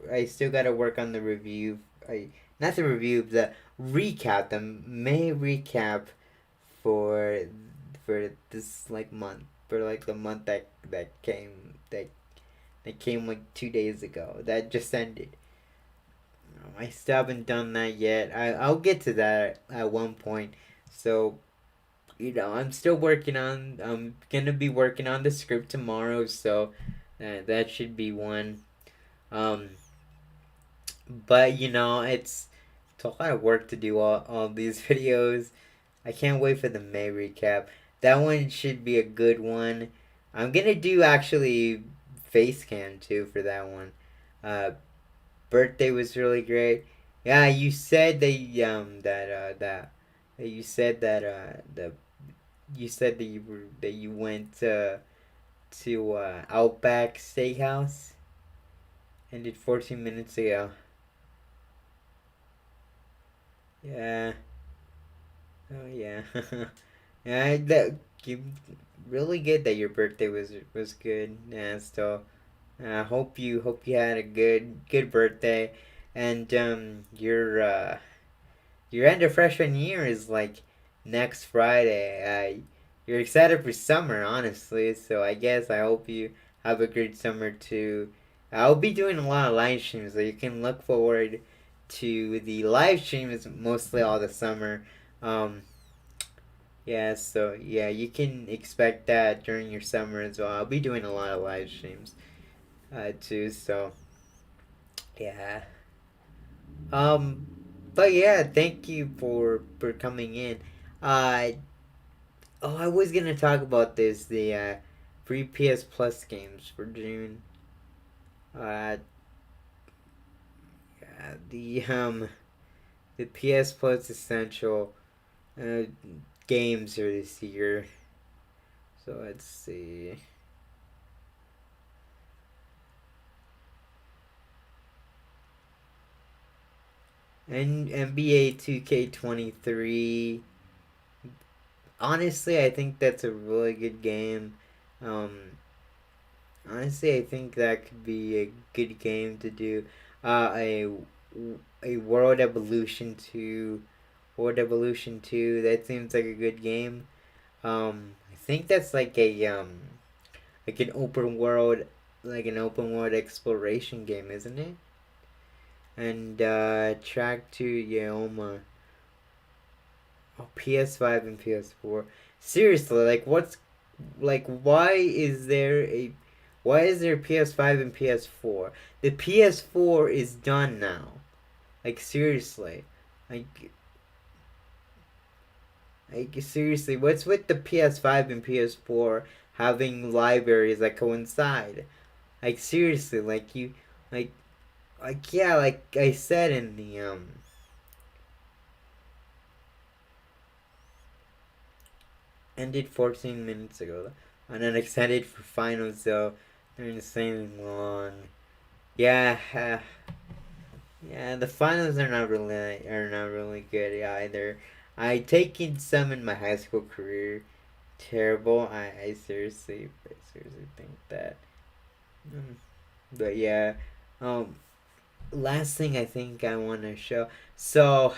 I still got to work on the review. I Not the review, the recap, the May recap for this like month, for like the month that came like 2 days ago that just ended. I still haven't done that yet. I'll get to that at one point. So I'm still working on. I'm gonna be working on the script tomorrow, so that should be one. Um, but it's a lot of work to do all these videos. I can't wait for the May recap. That one should be a good one. I'm gonna do actually face cam too for that one. Uh, Birthday was really great. Yeah, you said that you said that the you said that you went to Outback Steakhouse and did 14 minutes ago. Yeah. Oh yeah. Yeah, you really good that your birthday was good. Yeah, so I hope you had a good birthday, and your end of freshman year is like next Friday. You're excited for summer, honestly. So I hope you have a great summer too. I'll be doing a lot of live streams, so you can look forward to the live streams mostly all the summer. Um, yeah, so yeah, you can expect that during your summer as well. I'll be doing a lot of live streams too. So yeah. Um, but yeah, thank you for coming in. Uh, I was gonna talk about this the free PS Plus games for June. Uh, the the PS Plus Essential uh games are this year. So let's see. NBA 2K23. Honestly, I think that's a really good game. Um, Honestly, I think that could be a good game to do. Uh, a a World Evolution 2. That seems like a good game. I think that's like an open world exploration game, isn't it? And Track to Yeoma. Oh, PS5 and PS4. Seriously, why is there PS5 and PS4? The PS4 is done now. Like seriously. Like seriously, what's with the PS5 and PS4 having libraries that coincide? Like seriously, like yeah, like I said in the ended 14 minutes ago. I'm not excited for finals though. They're insanely long. Yeah, yeah. The finals are not really good either. I taken some in my high school career. Terrible. I seriously think that. Mm. But yeah, um, last thing I think I want to show. So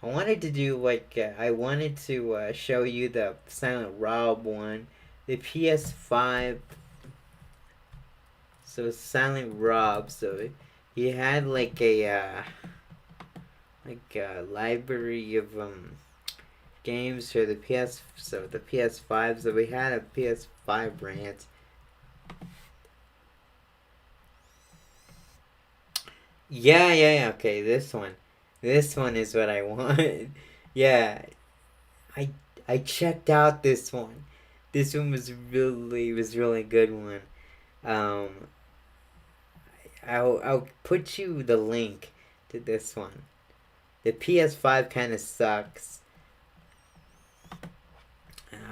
I wanted to do like I wanted to show you the Silent Rob one, the PS5. So Silent Rob. So he had like a library of games for the PS. So the PS5. So we had a PS5 rant. Yeah. Okay, this one. This one is what I want. Yeah, I I checked out this one. This one was really good one. Um, I'll put you the link to this one. The PS5 kind of sucks.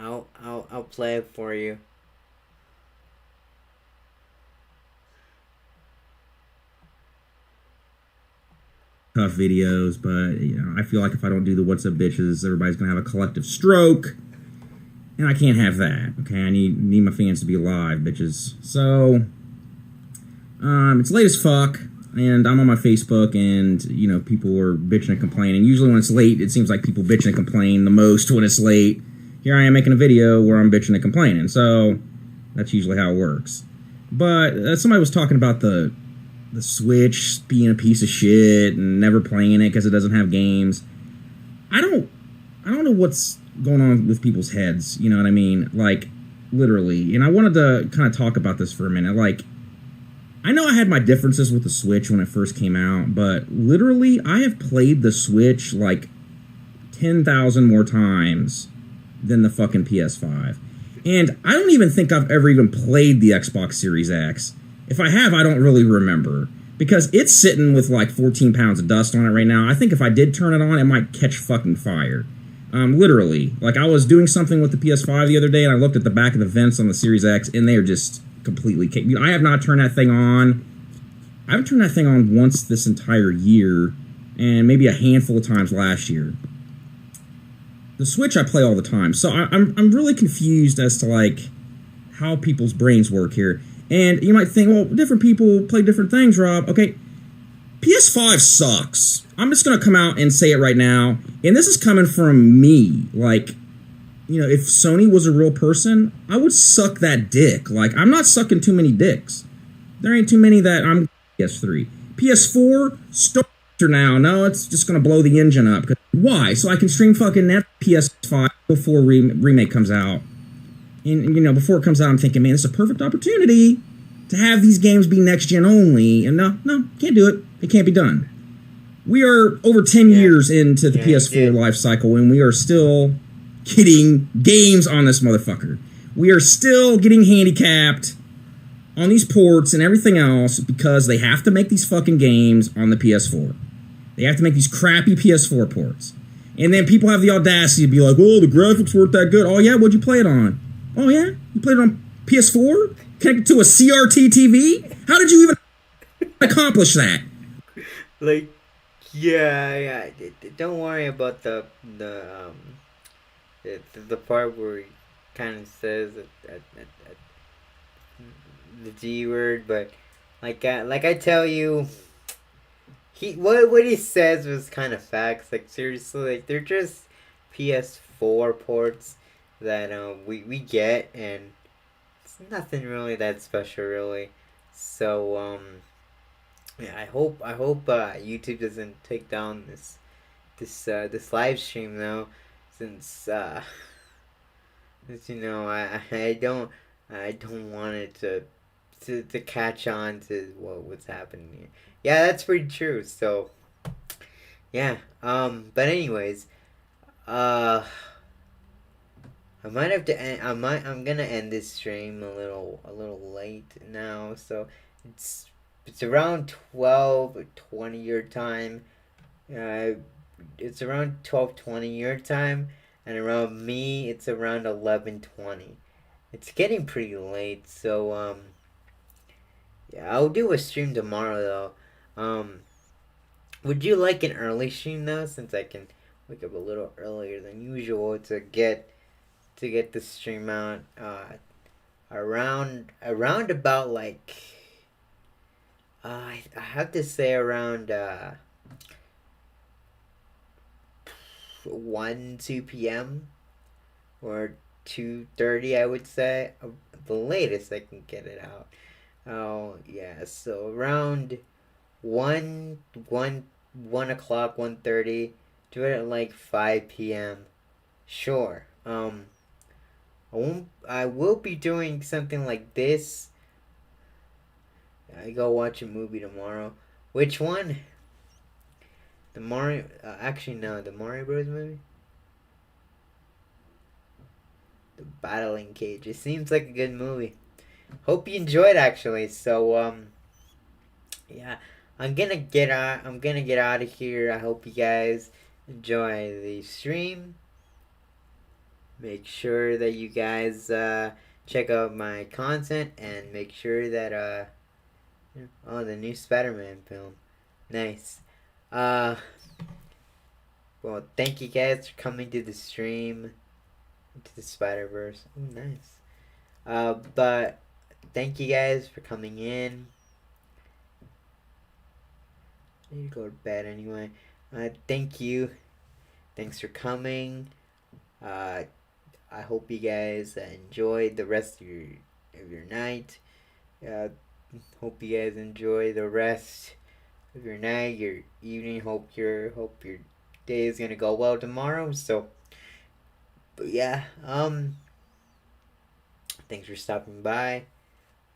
I'll play it for you. Tough videos, but I feel like if I don't do the what's up bitches, everybody's gonna have a collective stroke, and I can't have that. Okay, I need my fans to be alive, bitches. So, it's late as fuck, and I'm on my Facebook, and people are bitching and complaining. Usually when it's late, it seems like people bitching and complain the most when it's late. Here I am making a video where I'm bitching and complaining, so that's usually how it works. But somebody was talking about the Switch being a piece of shit and never playing it because it doesn't have games. I don't know what's going on with people's heads. You know what I mean? Like, literally. And I wanted to kind of talk about this for a minute. Like, I know I had my differences with the Switch when it first came out, but literally, I have played the Switch like 10,000 more times than the fucking PS5. And I don't even think I've ever even played the Xbox Series X. If I have, I don't really remember. Because it's sitting with like 14 pounds of dust on it right now. I think if I did turn it on, it might catch fucking fire. Literally. Like, I was doing something with the PS5 the other day, and I looked at the back of the vents on the Series X, and they are just completely... I have not turned that thing on. I haven't turned that thing on once this entire year, and maybe a handful of times last year. The Switch I play all the time, so I'm really confused as to like how people's brains work here. And you might think, well, different people play different things, Rob. Okay, PS5 sucks. I'm just gonna come out and say it right now, and this is coming from me. Like, if Sony was a real person, I would suck that dick. Like, I'm not sucking too many dicks. There ain't too many that I'm PS3. PS4, start now. No, it's just gonna blow the engine up. Why? So I can stream fucking that PS5 before remake comes out. And before it comes out, I'm thinking, man, it's a perfect opportunity to have these games be next gen only. And no, can't do it. It can't be done. We are over 10 years into the PS4 life cycle, and we are still getting games on this motherfucker. We are still getting handicapped on these ports and everything else because they have to make these fucking games on the PS4. They have to make these crappy PS4 ports. And then people have the audacity to be like, oh, the graphics weren't that good. Oh, yeah? What'd you play it on? Oh, yeah? You played it on PS4? Connected to a CRT TV? How did you even accomplish that? Like, yeah. Don't worry about the part where he kind of says the G word, but like I tell you, what he says was kind of facts. Like, seriously, like, they're just PS4 ports that we get, and it's nothing really that special, really. So yeah, I hope YouTube doesn't take down this live stream though, since I don't want it to catch on to what's happening here. Yeah, that's pretty true. So yeah. But anyways, uh, I might have to end. I'm gonna end this stream a little late now. So it's around 12 or 20 your time. Uh, it's around 12:20 your time, and around me it's around 11:20. It's getting pretty late, so yeah, I'll do a stream tomorrow though. Would you like an early stream though, since I can wake up a little earlier than usual to get the stream out around about like I have to say around 1 2 p.m. or 2:30. I would say the latest I can get it out. Oh yeah, so around 1 1 1 o'clock, 1:30. Do it at like 5 p.m. Sure. I will be doing something like this. I go watch a movie tomorrow. Which one? The Mario. Actually, no, the Mario Bros. Movie. The Battling Cage. It seems like a good movie. Hope you enjoyed actually. So yeah, I'm gonna get out of here. I hope you guys enjoy the stream. Make sure that you guys check out my content and make sure that oh, the new Spider-Man film. Nice. Uh well, thank you guys for coming to the stream to the Spider-Verse. Oh, nice. But thank you guys for coming in. I need to go to bed anyway. Thank you. Thanks for coming. Uh, I hope you guys enjoyed the rest of your night. Uh, hope you guys enjoy the rest of your night, your evening. Hope your day is gonna go well tomorrow. So, but yeah. Thanks for stopping by.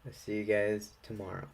I'll see you guys tomorrow.